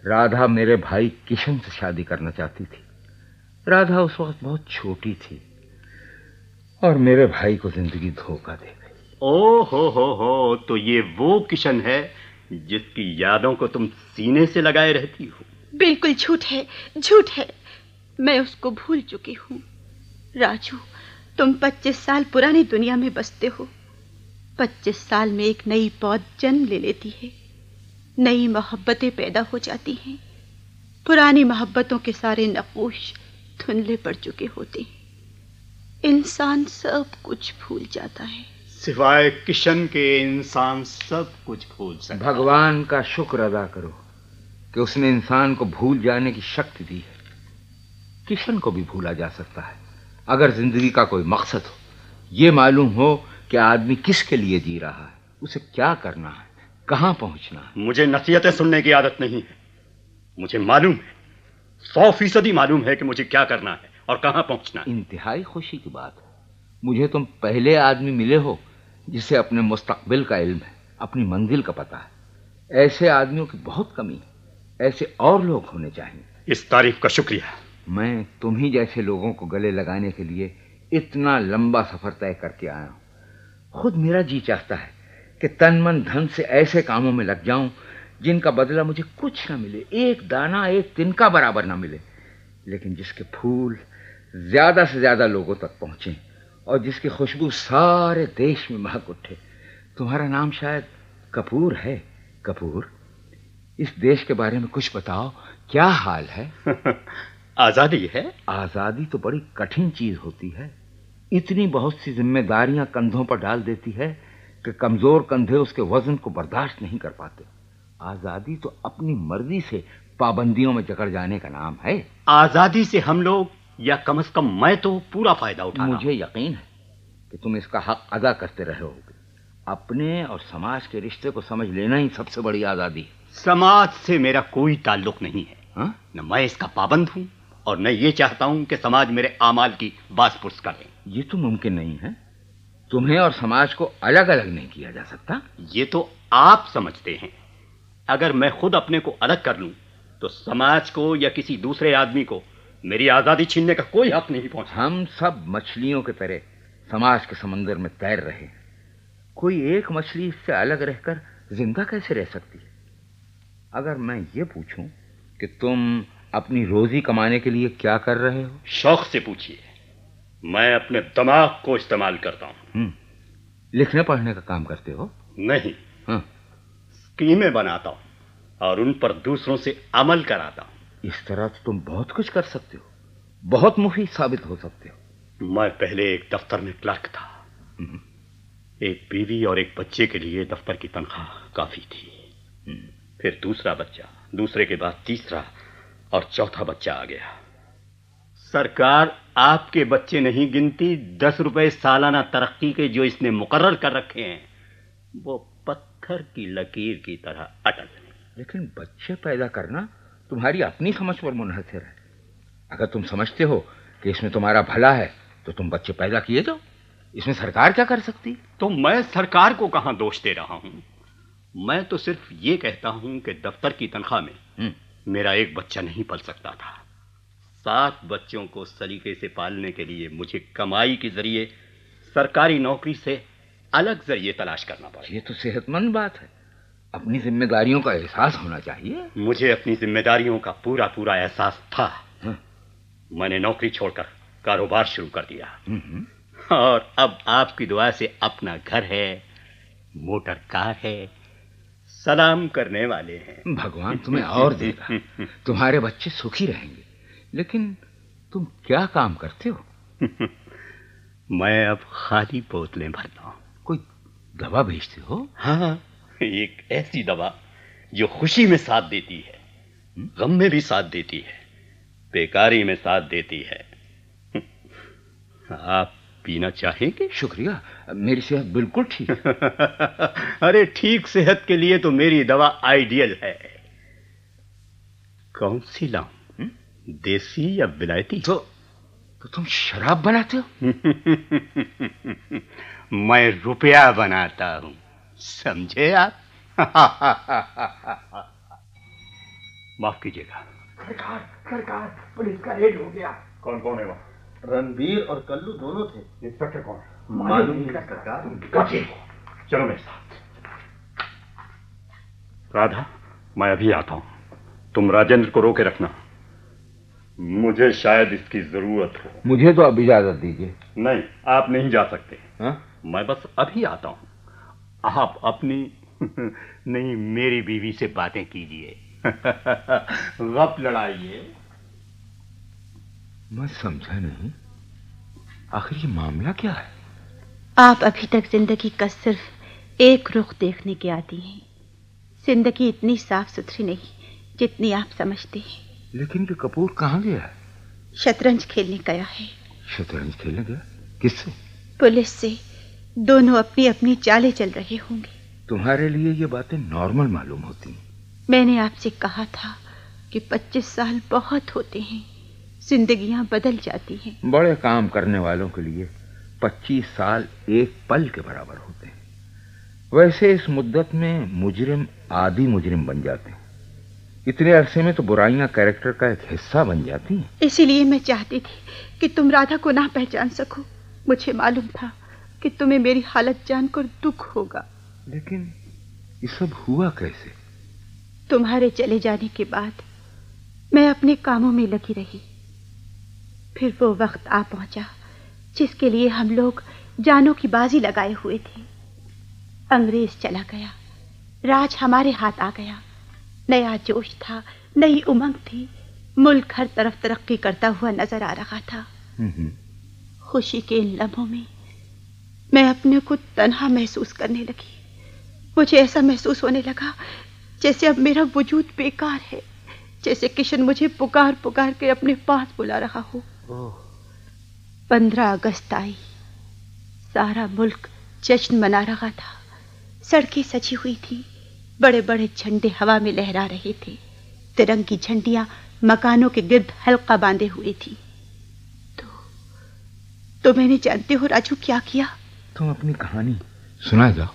राधा मेरे भाई किशन से शादी करना चाहती थी। राधा उस वक्त बहुत छोटी थी और मेरे भाई को जिंदगी धोखा दे गई। ओ हो, तो ये वो किशन है जिसकी यादों को तुम सीने से लगाए रहती हो? बिल्कुल झूठ है, झूठ है। मैं उसको भूल चुकी हूँ। राजू, तुम 25 साल पुरानी दुनिया में बसते हो। 25 साल में एक नई पौध जन्म ले लेती है, नई मोहब्बतें पैदा हो जाती हैं। पुरानी मोहब्बतों के सारे नक़ूश धुंधले पड़ चुके होते हैं। इंसान सब कुछ भूल जाता है। सिवाय किशन के इंसान सब कुछ भूल सकता है। भगवान का शुक्र अदा करो कि उसने इंसान को भूल जाने की शक्ति दी है। किशन को भी भूला जा सकता है अगर जिंदगी का कोई मकसद हो, ये मालूम हो कि आदमी किसके लिए जी रहा है, उसे क्या करना है, कहाँ पहुंचना है? मुझे नसीहतें सुनने की आदत नहीं है। मुझे मालूम है, 100% मालूम है कि मुझे क्या करना है और कहाँ पहुंचना है। इंतहाई खुशी की बात है। मुझे तुम पहले आदमी मिले हो जिसे अपने मुस्तकबिल का इल्म है, अपनी मंजिल का पता है। ऐसे आदमियों की बहुत कमी है। ऐसे और लोग होने चाहिए। इस तारीफ का शुक्रिया। मैं तुम ही जैसे लोगों को गले लगाने के लिए इतना लंबा सफर तय करके आया हूं। खुद मेरा जी चाहता है कि तन मन धन से ऐसे कामों में लग जाऊं जिनका बदला मुझे कुछ ना मिले, एक दाना एक तिनका बराबर ना मिले, लेकिन जिसके फूल ज्यादा से ज्यादा लोगों तक पहुंचे और जिसकी खुशबू सारे देश में महक उठे। तुम्हारा नाम शायद कपूर है। कपूर, इस देश के बारे में कुछ बताओ, क्या हाल है? आजादी है। आजादी तो बड़ी कठिन चीज होती है। इतनी बहुत सी जिम्मेदारियां कंधों पर डाल देती है कि कमजोर कंधे उसके वजन को बर्दाश्त नहीं कर पाते। आजादी तो अपनी मर्जी से पाबंदियों में जकड़ जाने का नाम है। आजादी से हम लोग, या कम से कम मैं, तो पूरा फायदा उठा। मुझे यकीन है कि तुम इसका हक अदा करते रहे होगे। अपने और समाज के रिश्ते को समझ लेना ही सबसे बड़ी आजादी है। समाज से मेरा कोई ताल्लुक नहीं है। हा? न मैं इसका पाबंद हूं और न ये चाहता हूं कि समाज मेरे आमाल की बास-पुर्स करे। ये तो मुमकिन नहीं है। तुम्हें और समाज को अलग अलग नहीं किया जा सकता। ये तो आप समझते हैं। अगर मैं खुद अपने को अलग कर लूं तो समाज को या किसी दूसरे आदमी को मेरी आजादी छीनने का कोई हक नहीं पहुंचा। हम सब मछलियों की तरह समाज के समंदर में तैर रहे हैं। कोई एक मछली इससे अलग रहकर जिंदा कैसे रह सकती है? अगर मैं ये पूछूं कि तुम अपनी रोजी कमाने के लिए क्या कर रहे हो? शौक से पूछिए। मैं अपने दिमाग को इस्तेमाल करता हूं। लिखने पढ़ने का काम करते हो? नहीं। स्कीमें बनाता हूं और उन पर दूसरों से अमल कराता हूं। इस तरह तो तुम बहुत कुछ कर सकते हो, बहुत मुफीद साबित हो सकते हो। मैं पहले एक दफ्तर में क्लर्क था। एक बीवी और एक बच्चे के लिए दफ्तर की तनख्वाह काफी थी। फिर दूसरा बच्चा, दूसरे के बाद तीसरा और चौथा बच्चा आ गया। सरकार आपके बच्चे नहीं गिनती, 10 रुपए सालाना तरक्की के जो इसने मुकर्रर कर रखे हैं वो पत्थर की लकीर की तरह अटल है। लेकिन बच्चे पैदा करना तुम्हारी अपनी समझ पर मुनहसर है। अगर तुम समझते हो कि इसमें तुम्हारा भला है तो तुम बच्चे पैदा किए जाओ। इसमें सरकार क्या कर सकती? तो मैं सरकार को कहां दोष दे रहा हूं। मैं तो सिर्फ ये कहता हूं कि दफ्तर की तनख्वाह में मेरा एक बच्चा नहीं पल सकता था। 7 बच्चों को सलीके से पालने के लिए मुझे कमाई के जरिए सरकारी नौकरी से अलग जरिए तलाश करना पड़ा। ये तो सेहतमंद बात है। अपनी जिम्मेदारियों का एहसास होना चाहिए। मुझे अपनी जिम्मेदारियों का पूरा पूरा एहसास था। मैंने नौकरी छोड़कर कारोबार शुरू कर दिया और अब आपकी दुआ से अपना घर है, मोटर कार है, सलाम करने वाले हैं। भगवान तुम्हें और देगा। तुम्हारे बच्चे सुखी रहेंगे। लेकिन तुम क्या काम करते हो? मैं अब खाली बोतलें भरता हूं। कोई दवा भेजते हो? हाँ, एक ऐसी दवा जो खुशी में साथ देती है, गम में भी साथ देती है, बेकारी में साथ देती है। आप पीना चाहेंगे? शुक्रिया, मेरी सेहत बिल्कुल ठीक है। अरे ठीक सेहत के लिए तो मेरी दवा आइडियल है। कौन सी लाऊं, देसी या विलायती? तो तुम शराब बनाते हो? मैं रुपया बनाता हूं, समझे आप? माफ कीजिएगा। सरकार, पुलिस का रेड हो गया। कौन कौन है वहाँ? रणबीर और कल्लू दोनों थे। इंस्पेक्टर कौन? मालूम नहीं सरकार। चलो मेरे साथ। राधा, मैं अभी आता हूं। तुम राजेंद्र को रोके रखना, मुझे शायद इसकी जरूरत हो। मुझे तो अब इजाजत दीजिए। नहीं, आप नहीं जा सकते। मैं बस अभी आता हूं। आप अपनी नहीं, मेरी बीवी से बातें कीजिए। गप लड़ाइए। मैं समझा नहीं, आखिर ये मामला क्या है? आप अभी तक जिंदगी का सिर्फ एक रुख देखने के आदी हैं। जिंदगी इतनी साफ सुथरी नहीं जितनी आप समझते हैं। लेकिन ये कपूर कहाँ गया है? शतरंज खेलने गया है। शतरंज खेलने गया? किससे? पुलिस से। दोनों अपनी अपनी चालें चल रहे होंगे। तुम्हारे लिए ये बातें नॉर्मल मालूम होती हैं। मैंने आपसे कहा था कि 25 साल बहुत होते हैं, जिंदगियां बदल जाती हैं। बड़े काम करने वालों के लिए 25 साल एक पल के बराबर होते हैं। वैसे इस मुद्दत में मुजरिम आदि मुजरिम बन जाते हैं। इतने अरसे में तो बुराइयां कैरेक्टर का एक हिस्सा बन जाती हैं। इसीलिए मैं चाहती थी कि तुम राधा को ना पहचान सको। मुझे मालूम था कि तुम्हें मेरी हालत जानकर दुख होगा। लेकिन ये सब हुआ कैसे? तुम्हारे चले जाने के बाद मैं अपने कामों में लगी रही। फिर वो वक्त आ पहुंचा जिसके लिए हम लोग जानों की बाजी लगाए हुए थे। अंग्रेज चला गया, राज हमारे हाथ आ गया। नया जोश था, नई उमंग थी। मुल्क हर तरफ तरक्की करता हुआ नजर आ रहा था। खुशी के इन लम्हों में मैं अपने को तन्हा महसूस करने लगी। मुझे ऐसा महसूस होने लगा जैसे अब मेरा वजूद बेकार है, जैसे किशन मुझे पुकार पुकार के अपने पास बुला रहा हो। 15 अगस्त आई। सारा मुल्क जश्न मना रहा था। सड़कें सजी हुई थी, बड़े बड़े झंडे हवा में लहरा रहे थे। तिरंगी झंडियां मकानों के गिर्द हल्का बांधे हुए थी। तो मैंने, जानते हो राजू, क्या किया? तुम अपनी कहानी सुना जाओ।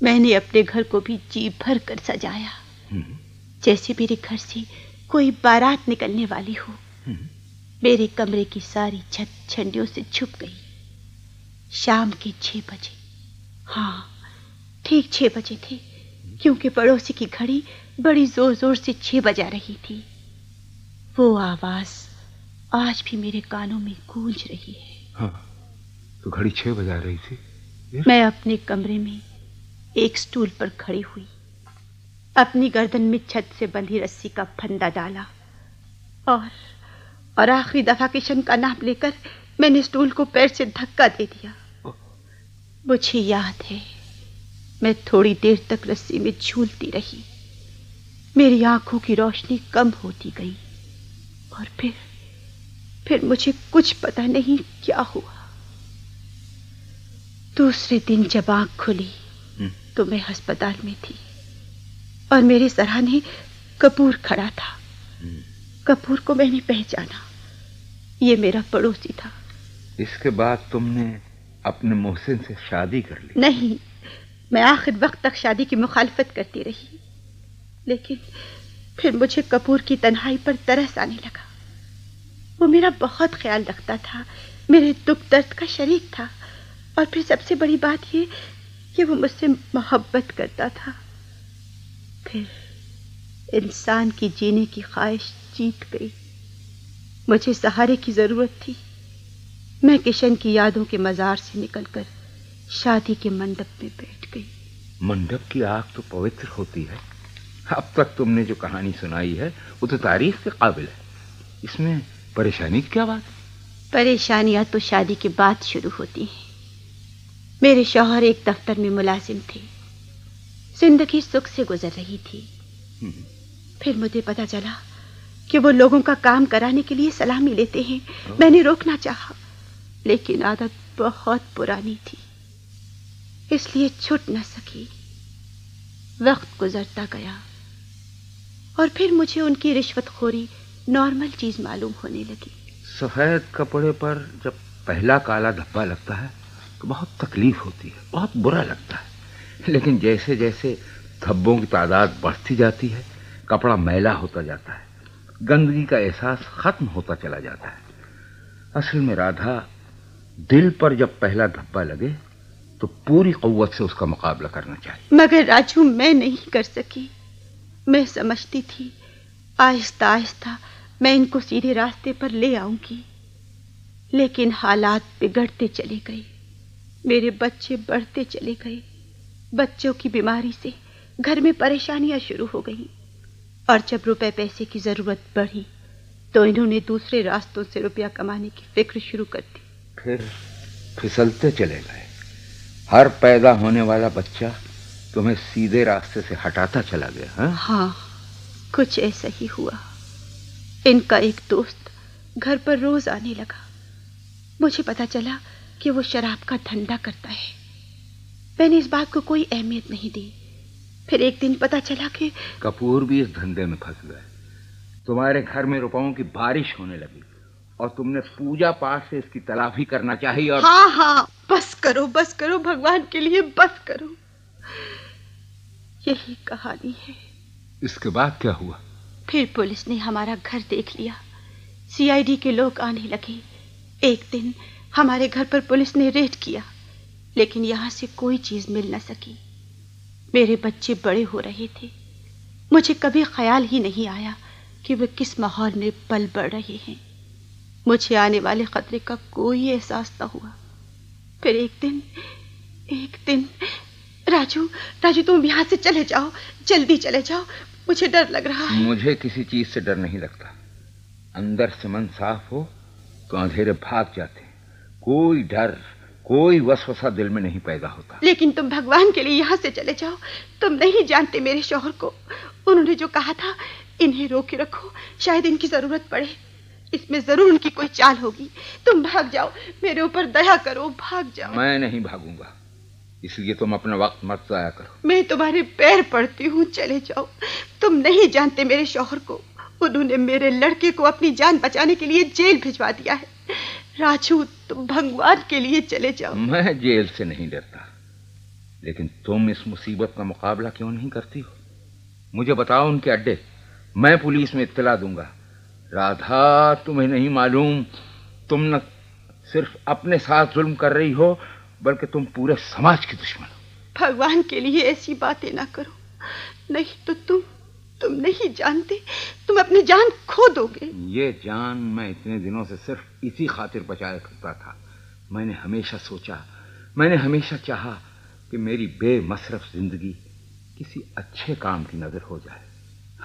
मैंने अपने घर को भी जी भर कर सजाया, जैसे मेरे घर से कोई बारात निकलने वाली हो। मेरे कमरे की सारी छत झंडियों से छुप गई। शाम के 6 बजे, हाँ ठीक 6 बजे थे, क्योंकि पड़ोसी की घड़ी बड़ी जोर जोर से 6 बजा रही थी। वो आवाज आज भी मेरे कानों में गूंज रही है। हाँ, तो घड़ी 6 बजा रही थी। मैं अपने कमरे में एक स्टूल पर खड़ी हुई, अपनी गर्दन में छत से बंधी रस्सी का फंदा डाला और आखिरी दफा किशन का नाम लेकर मैंने स्टूल को पैर से धक्का दे दिया। मुझे याद है, मैं थोड़ी देर तक रस्सी में झूलती रही। मेरी आंखों की रोशनी कम होती गई और फिर मुझे कुछ पता नहीं क्या हुआ। दूसरे दिन जब आंख खुली तो मैं अस्पताल में थी और मेरे सराहने कपूर खड़ा था। कपूर को मैंने पहचाना, ये मेरा पड़ोसी था। इसके बाद तुमने अपने मोहसिन से शादी कर ली? नहीं, मैं आखिर वक्त तक शादी की मुखालफत करती रही, लेकिन फिर मुझे कपूर की तन्हाई पर तरस आने लगा। वो मेरा बहुत ख्याल रखता था, मेरे दुख दर्द का शरीक था, और फिर सबसे बड़ी बात ये कि वो मुझसे मोहब्बत करता था। फिर इंसान की जीने की ख्वाहिश जीत गई। मुझे सहारे की जरूरत थी। मैं किशन की यादों के मजार से निकलकर शादी के मंडप में बैठ गई। मंडप की आग तो पवित्र होती है। अब तक तुमने जो कहानी सुनाई है वो तो तारीफ के काबिल है। इसमें परेशानी की क्या बात? परेशानियां तो शादी के बाद शुरू होती हैं। मेरे शौहर एक दफ्तर में मुलाजिम थे। जिंदगी सुख से गुजर रही थी। फिर मुझे पता चला कि वो लोगों का काम कराने के लिए सलामी लेते हैं। मैंने रोकना चाहा, लेकिन आदत बहुत पुरानी थी, इसलिए छूट न सकी। वक्त गुजरता गया और फिर मुझे उनकी रिश्वतखोरी नॉर्मल चीज मालूम होने लगी। सफेद कपड़े पर जब पहला काला धब्बा लगता है तो बहुत तकलीफ होती है, बहुत बुरा लगता है। लेकिन जैसे जैसे धब्बों की तादाद बढ़ती जाती है, कपड़ा मैला होता जाता है, गंदगी का एहसास खत्म होता चला जाता है। असल में राधा, दिल पर जब पहला धब्बा लगे तो पूरी क़ुव्वत से उसका मुकाबला करना चाहिए। मगर राजू, मैं नहीं कर सकी। मैं समझती थी आहिस्ता आहिस्ता मैं इनको सीधे रास्ते पर ले आऊंगी, लेकिन हालात बिगड़ते चले गए। मेरे बच्चे बढ़ते चले गए। बच्चों की बीमारी से घर में परेशानियां शुरू हो गई, और जब रुपए पैसे की जरूरत बढ़ी तो इन्होंने दूसरे रास्तों से रुपया कमाने की फिक्र शुरू कर दी। फिर फिसलते चले गए। हर पैदा होने वाला बच्चा तुम्हें सीधे रास्ते से हटाता चला गया। हाँ, कुछ ऐसा ही हुआ। इनका एक दोस्त घर पर रोज आने लगा। मुझे पता चला कि वो शराब का धंधा करता है। मैंने इस बात को कोई अहमियत नहीं दी। फिर एक दिन पता चला कि कपूर भी इस धंधे में फंस गए। तुम्हारे घर में रुपयों की बारिश होने लगी और तुमने पूजा पाठ से इसकी तलाफी करना चाहिए। और हाँ हाँ, बस करो भगवान के लिए बस करो। यही कहानी है। इसके बाद क्या हुआ? फिर पुलिस ने हमारा घर देख लिया। सीआईडी के लोग आने लगे। एक दिन हमारे घर पर पुलिस ने रेड किया, लेकिन यहाँ से कोई चीज मिल न सकी। मेरे बच्चे बड़े हो रहे थे। मुझे कभी ख्याल ही नहीं आया कि वे किस माहौल में पल बढ़ रहे हैं। मुझे आने वाले खतरे का कोई एहसास न हुआ। फिर एक दिन राजू तुम यहाँ से चले जाओ, जल्दी चले जाओ, मुझे डर लग रहा है। मुझे किसी चीज से डर नहीं लगता। अंदर से मन साफ हो तो अंधेरे भाग जाते। कोई डर, कोई वसवसा दिल में नहीं पैदा होता। लेकिन तुम भगवान के लिए यहाँ से चले जाओ। तुम नहीं जानते मेरे शौहर को। उन्होंने जो कहा था, इन्हें रोके रखो, शायद इनकी जरूरत पड़े। इसमें जरूर उनकी कोई चाल होगी। तुम भाग जाओ, मेरे ऊपर दया करो, भाग जाओ। मैं नहीं भागूंगा, इसलिए तुम अपना वक्त मत जाया करो। मैं तुम्हारे पैर पड़ती हूँ, चले जाओ। तुम नहीं जानते मेरे शौहर को। उन्होंने मेरे लड़के को अपनी जान बचाने के लिए जेल भिजवा दिया है। राजू, तुम भगवान के लिए चले जाओ। मैं जेल से नहीं डरता, लेकिन तुम इस मुसीबत का मुकाबला क्यों नहीं करती हो? मुझे बताओ उनके अड्डे, मैं पुलिस में इत्तला दूंगा। राधा, तुम्हें नहीं मालूम, तुम न सिर्फ अपने साथ जुल्म कर रही हो, बल्कि तुम पूरे समाज की दुश्मन हो। भगवान के लिए ऐसी बातें ना करो, नहीं तो तुम नहीं जानते, तुम अपनी जान खो दोगे। ये जान मैं इतने दिनों से सिर्फ इसी खातिर बचाया करता था। मैंने हमेशा चाहा कि मेरी बेमसरफ जिंदगी किसी अच्छे काम की नजर हो जाए।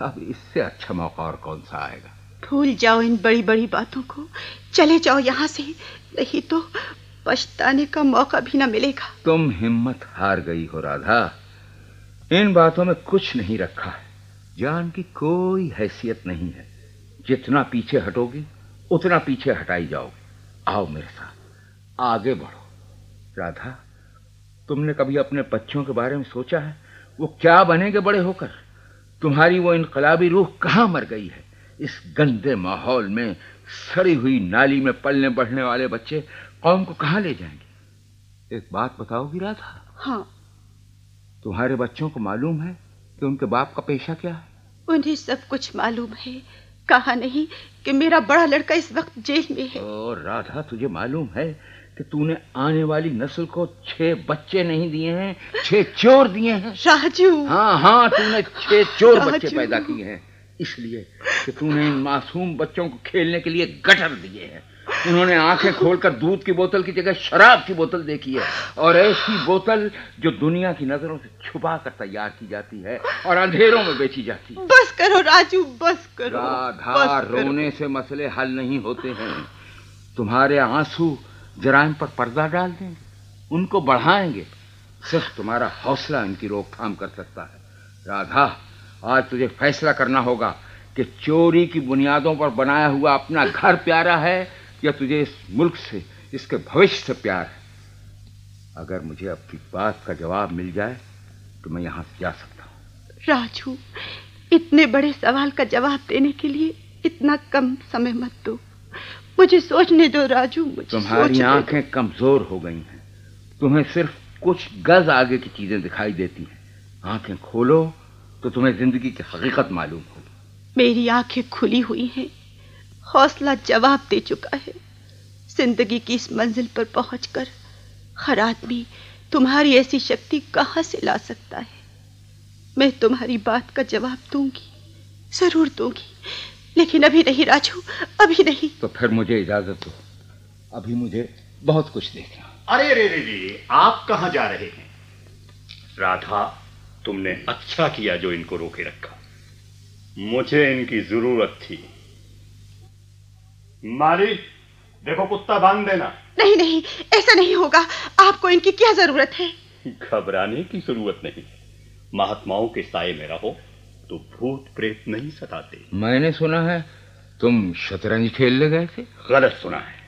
अब इससे अच्छा मौका और कौन सा आएगा? भूल जाओ इन बड़ी बड़ी बातों को, चले जाओ यहाँ से, नहीं तो पछताने का मौका भी ना मिलेगा। तुम हिम्मत हार गई हो राधा। इन बातों में कुछ नहीं रखा है। जान की कोई हैसियत नहीं है। जितना पीछे हटोगी उतना पीछे हटाई जाओगे। आओ मेरे साथ, आगे बढ़ो। राधा, तुमने कभी अपने बच्चों के बारे में सोचा है? वो क्या बनेंगे बड़े होकर? तुम्हारी वो इनकलाबी रूह कहाँ मर गई है? इस गंदे माहौल में सड़ी हुई नाली में पलने बढ़ने वाले बच्चे कौम को कहाँ ले जाएंगे? एक बात बताओगी राधा? हाँ। तुम्हारे बच्चों को मालूम है कि उनके बाप का पेशा क्या है? उन्हें सब कुछ मालूम है। कहा नहीं कि मेरा बड़ा लड़का इस वक्त जेल में है। ओ राधा, तुझे मालूम है कि तूने आने वाली नस्ल को 6 बच्चे नहीं दिए हैं, 6 चोर दिए हैं। राजू। हाँ, तूने 6 चोर बच्चे पैदा किए हैं, इसलिए कि तूने इन मासूम बच्चों को खेलने के लिए गटर दिए हैं। उन्होंने आंखें खोलकर दूध की बोतल की जगह शराब की बोतल देखी है, और ऐसी बोतल जो दुनिया की नजरों से छुपा कर तैयार की जाती है और अंधेरों में बेची जाती है। बस करो राजू, बस करो। राधा, रोने से मसले हल नहीं होते हैं। तुम्हारे आंसू जराइम पर पर्दा डाल देंगे, उनको बढ़ाएंगे। सिर्फ तुम्हारा हौसला इनकी रोकथाम कर सकता है। राधा, आज तुझे फैसला करना होगा कि चोरी की बुनियादों पर बनाया हुआ अपना घर प्यारा है या तुझे इस मुल्क से, इसके भविष्य से प्यार है। अगर मुझे अपनी बात का जवाब मिल जाए तो मैं यहाँ से जा सकता हूँ। राजू, इतने बड़े सवाल का जवाब देने के लिए इतना कम समय मत दो। मुझे सोचने दो राजू, मुझे तुम्हारी आंखें कमजोर हो गई हैं। तुम्हें सिर्फ कुछ गज आगे की चीजें दिखाई देती हैं। आंखें खोलो तो तुम्हें जिंदगी की हकीकत मालूम होगी। मेरी आंखें खुली हुई हैं। हौसला जवाब दे चुका है। जिंदगी की इस मंजिल पर पहुंचकर हर आदमी तुम्हारी ऐसी शक्ति कहां से ला सकता है? मैं तुम्हारी बात का जवाब दूंगी, जरूर दूंगी, लेकिन अभी नहीं राजू, अभी नहीं। तो फिर मुझे इजाजत दो, अभी मुझे बहुत कुछ देखना। अरे रे, आप कहां जा रहे हैं? राधा, तुमने अच्छा किया जो इनको रोके रखा। मुझे इनकी जरूरत थी। माली, देखो कुत्ता बांध देना। नहीं, ऐसा नहीं होगा। आपको इनकी क्या जरूरत है? घबराने की जरूरत नहीं। महात्माओं के साए में रहो तो भूत प्रेत नहीं सताते। मैंने सुना है तुम शतरंज खेलने गए थे। गलत सुना है।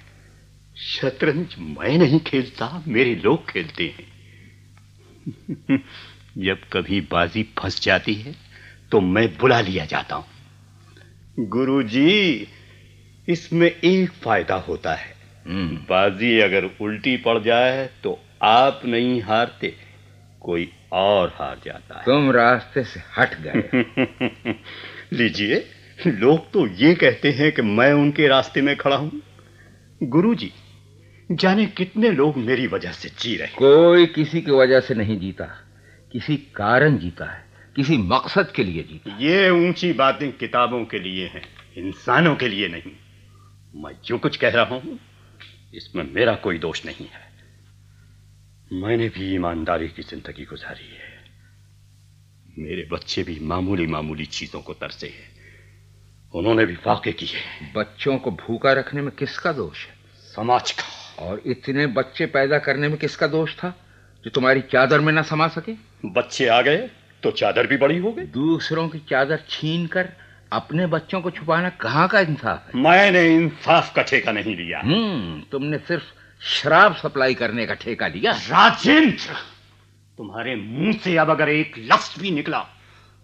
शतरंज मैं नहीं खेलता, मेरे लोग खेलते हैं। जब कभी बाजी फंस जाती है तो मैं बुला लिया जाता हूं। गुरुजी, इसमें एक फायदा होता है, बाजी अगर उल्टी पड़ जाए तो आप नहीं हारते, कोई और हार जाता है। तुम रास्ते से हट गए। लीजिए, लोग तो ये कहते हैं कि मैं उनके रास्ते में खड़ा हूं। गुरुजी, जाने कितने लोग मेरी वजह से जी रहे। कोई किसी की वजह से नहीं जीता, किसी कारण जीता है, किसी मकसद के लिए जीता। ये ऊंची बातें किताबों के लिए हैं, इंसानों के लिए नहीं। मैं जो कुछ कह रहा हूं इसमें मेरा कोई दोष नहीं है। मैंने भी ईमानदारी की जिंदगी गुजारी है। मेरे बच्चे भी मामूली मामूली चीजों को तरसे हैं, उन्होंने भी वाक़े किए। बच्चों को भूखा रखने में किसका दोष है? समाज का। और इतने बच्चे पैदा करने में किसका दोष था जो तुम्हारी चादर में ना समा सके? बच्चे आ गए तो चादर भी बड़ी हो गई। दूसरों की चादर छीनकर अपने बच्चों को छुपाना कहाँ का इंसाफ है? मैंने इंसाफ का ठेका नहीं लिया। तुमने सिर्फ शराब सप्लाई करने का ठेका लिया। राजेंद्र, तुम्हारे मुंह से अब अगर एक लफ्ज भी निकला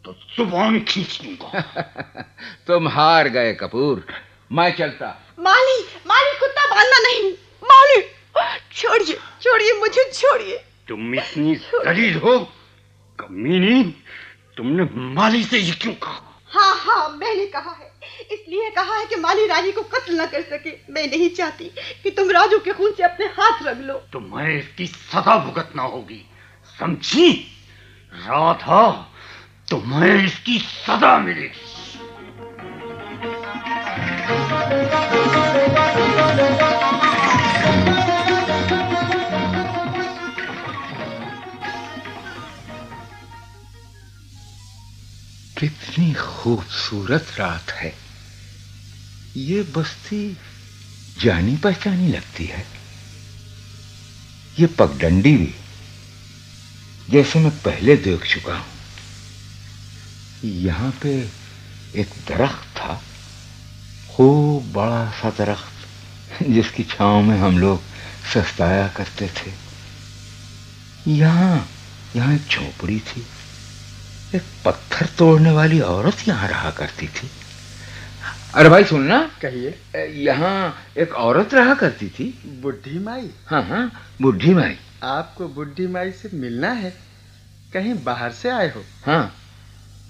तो जुबान खींच दूंगा। तुम हार गए कपूर, मैं चलता। माली, माली, कुत्ता बांधना नहीं। माली, छोड़िए, छोड़िए, मुझे छोड़िए। तुम इतनी दलील हो कमीनी, तुमने माली से ये क्यों कहा? हाँ हाँ, मैंने कहा है, इसलिए कहा है कि माली रानी को कत्ल न कर सके। मैं नहीं चाहती कि तुम राजू के खून से अपने हाथ रख लो। तो मैं इसकी सजा भुगतना होगी, समझी? राधा, तुम्हें इसकी सजा मिलेगी। कितनी खूबसूरत रात है। ये बस्ती जानी पहचानी लगती है। ये पगडंडी भी जैसे मैं पहले देख चुका हूं। यहाँ पे एक दरख्त था, खूब बड़ा सा दरख्त, जिसकी छांव में हम लोग सस्ताया करते थे। यहाँ एक झोपड़ी थी, एक पत्थर तोड़ने वाली औरत यहाँ रहा करती थी। अरे भाई सुनना। कहिए। यहाँ एक औरत रहा करती थी, बुढ़ी माई। हाँ, बुढ़ी माई। आपको बुढ़ी माई से मिलना है? कहीं बाहर से आए हो? हाँ,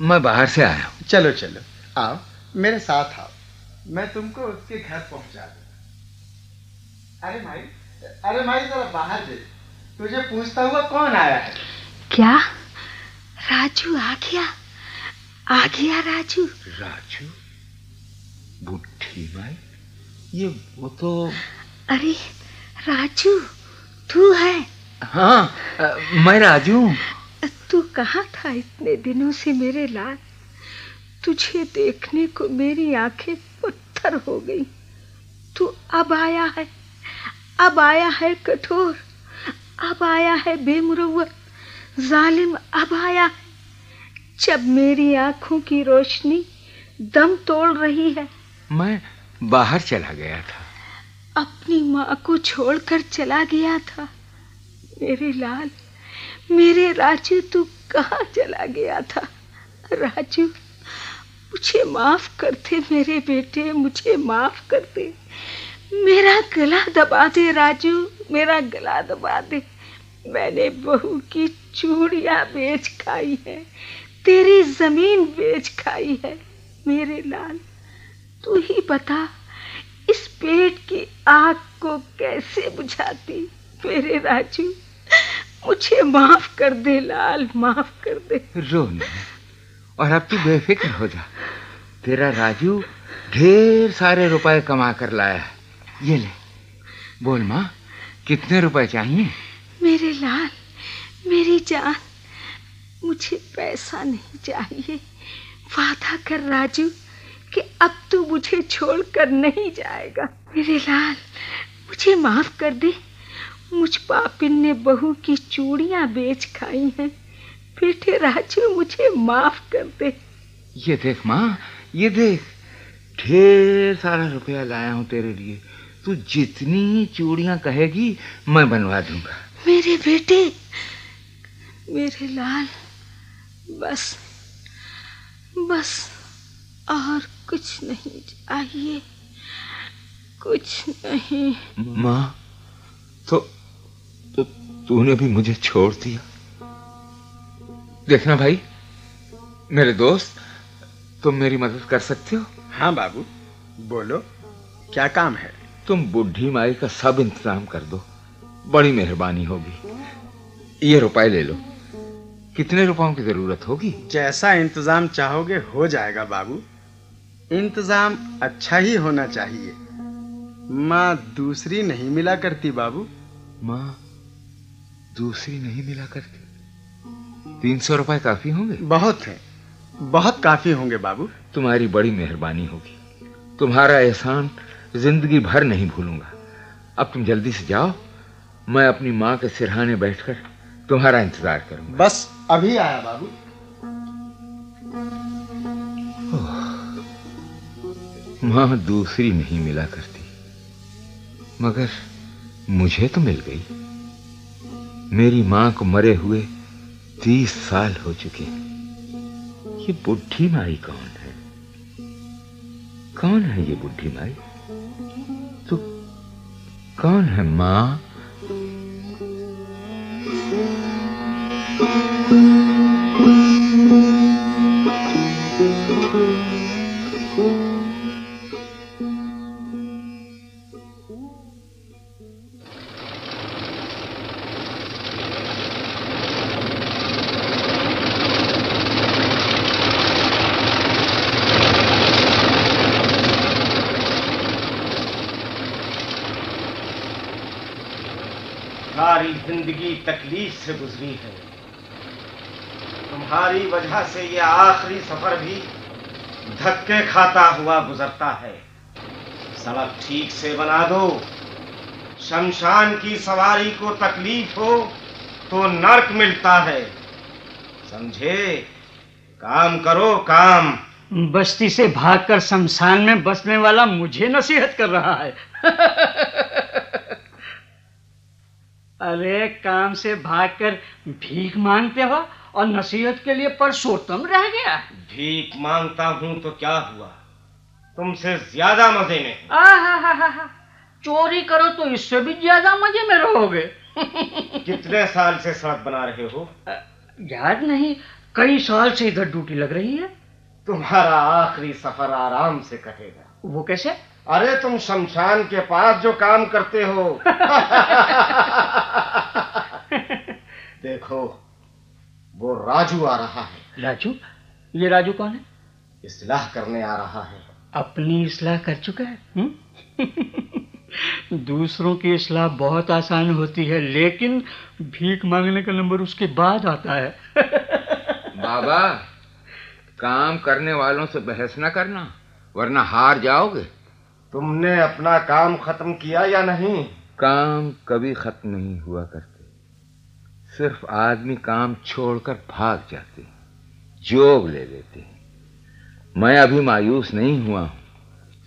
मैं बाहर से आया हूँ। चलो चलो, आओ मेरे साथ आओ, मैं तुमको उसके घर पहुंचा दूं। अरे माई जरा बाहर दे, तुझे पूछता हुआ कौन आया है? क्या? राजू आ गया? आ गया राजू? राजू? बुढ़ी माई? ये वो तो... अरे राजू, तू है? हाँ, मैं राजू। तू कहाँ था इतने दिनों से मेरे लाल? तुझे देखने को मेरी आंखें पत्थर हो गई। तू अब आया है, अब आया है कठोर, अब आया है बेमुरव्वत, जालिम, अब आया है जब मेरी आंखों की रोशनी दम तोड़ रही है। मैं बाहर चला गया था। अपनी माँ को छोड़कर चला गया था। मेरे लाल, मेरे राजू, तू कहाँ चला गया था? राजू, मुझे माफ कर दे मेरे बेटे, मुझे माफ कर दे। मेरा गला दबा दे राजू, मेरा गला दबा दे। मैंने बहू की चूड़ियां बेच खाई है, तेरी जमीन बेच खाई है। मेरे लाल, तू ही बता, इस पेट की आग को कैसे बुझाती? मेरे राजू, मुझे माफ कर दे लाल, माफ कर दे। रो नहीं, और अब तू बेफिक्र हो जा। तेरा राजू ढेर सारे रुपए कमा कर लाया है। ये ले, बोल माँ, कितने रुपए चाहिए? मेरे लाल, मेरी जान, मुझे पैसा नहीं चाहिए। वादा कर राजू कि अब तू मुझे छोड़कर नहीं जाएगा। मेरे लाल, मुझे माफ कर दे। मुझ पापिन ने बहू की चूड़ियां बेच खाई हैं। बेटे राजू, मुझे माफ कर दे। ये देख माँ, ये देख, ढेर सारा रुपया लाया हूँ तेरे लिए। तू जितनी चूड़ियां कहेगी मैं बनवा दूंगा। मेरे बेटे, मेरे लाल, बस बस और कुछ नहीं चाहिए, कुछ नहीं। माँ, तो तूने भी मुझे छोड़ दिया। देखना भाई, मेरे दोस्त, तुम मेरी मदद कर सकते हो? हाँ बाबू, बोलो क्या काम है? तुम बुढ़ी माई का सब इंतजाम कर दो, बड़ी मेहरबानी होगी। ये रुपए ले लो। कितने रुपयों की जरूरत होगी? जैसा इंतजाम चाहोगे हो जाएगा बाबू। इंतजाम अच्छा ही होना चाहिए। माँ दूसरी नहीं मिला करती बाबू। माँ दूसरी नहीं मिला करती? 300 रुपए काफी होंगे? बहुत हैं, बहुत काफी होंगे बाबू। तुम्हारी बड़ी मेहरबानी होगी। तुम्हारा एहसान जिंदगी भर नहीं भूलूंगा। अब तुम जल्दी से जाओ, मैं अपनी माँ के सिरहाने बैठकर तुम्हारा इंतजार करूंगा। बस अभी आया बाबू। माँ दूसरी नहीं मिला करती, मगर मुझे तो मिल गई। मेरी माँ को मरे हुए 30 साल हो चुके। ये बुढ़ी माई कौन है? कौन है ये बुढ़ी माई? तो कौन है माँ? सारी जिंदगी तकलीफ से गुजरी है। तुम्हारी वजह से ये आखिरी सफर भी धक्के खाता हुआ गुजरता है। सड़क ठीक से बना दो। शमशान की सवारी को तकलीफ हो तो नर्क मिलता है, समझे? काम करो काम। बस्ती से भागकर शमशान में बसने वाला मुझे नसीहत कर रहा है। अरे काम से भागकर भीख मांगते हो और नसीहत के लिए परसोत्तम रह गया। भीख मांगता हूं तो क्या हुआ, तुमसे ज्यादा मजे में। चोरी करो तो इससे भी ज्यादा मजे में रहोगे। कितने साल से सड़क बना रहे हो? याद नहीं, कई साल से इधर ड्यूटी लग रही है। तुम्हारा आखिरी सफर आराम से कटेगा। वो कैसे? अरे तुम शमशान के पास जो काम करते हो। देखो, वो राजू आ रहा है। राजू? ये राजू कौन है? इस्लाह करने आ रहा है। अपनी इस्लाह कर चुका है? दूसरों की इस्लाह बहुत आसान होती है, लेकिन भीख मांगने का नंबर उसके बाद आता है। बाबा, काम करने वालों से बहस न करना, वरना हार जाओगे। तुमने अपना काम खत्म किया या नहीं? काम कभी खत्म नहीं हुआ करते। सिर्फ आदमी काम छोड़कर भाग जाते, जोग ले लेते। मैं अभी मायूस नहीं हुआ हूं,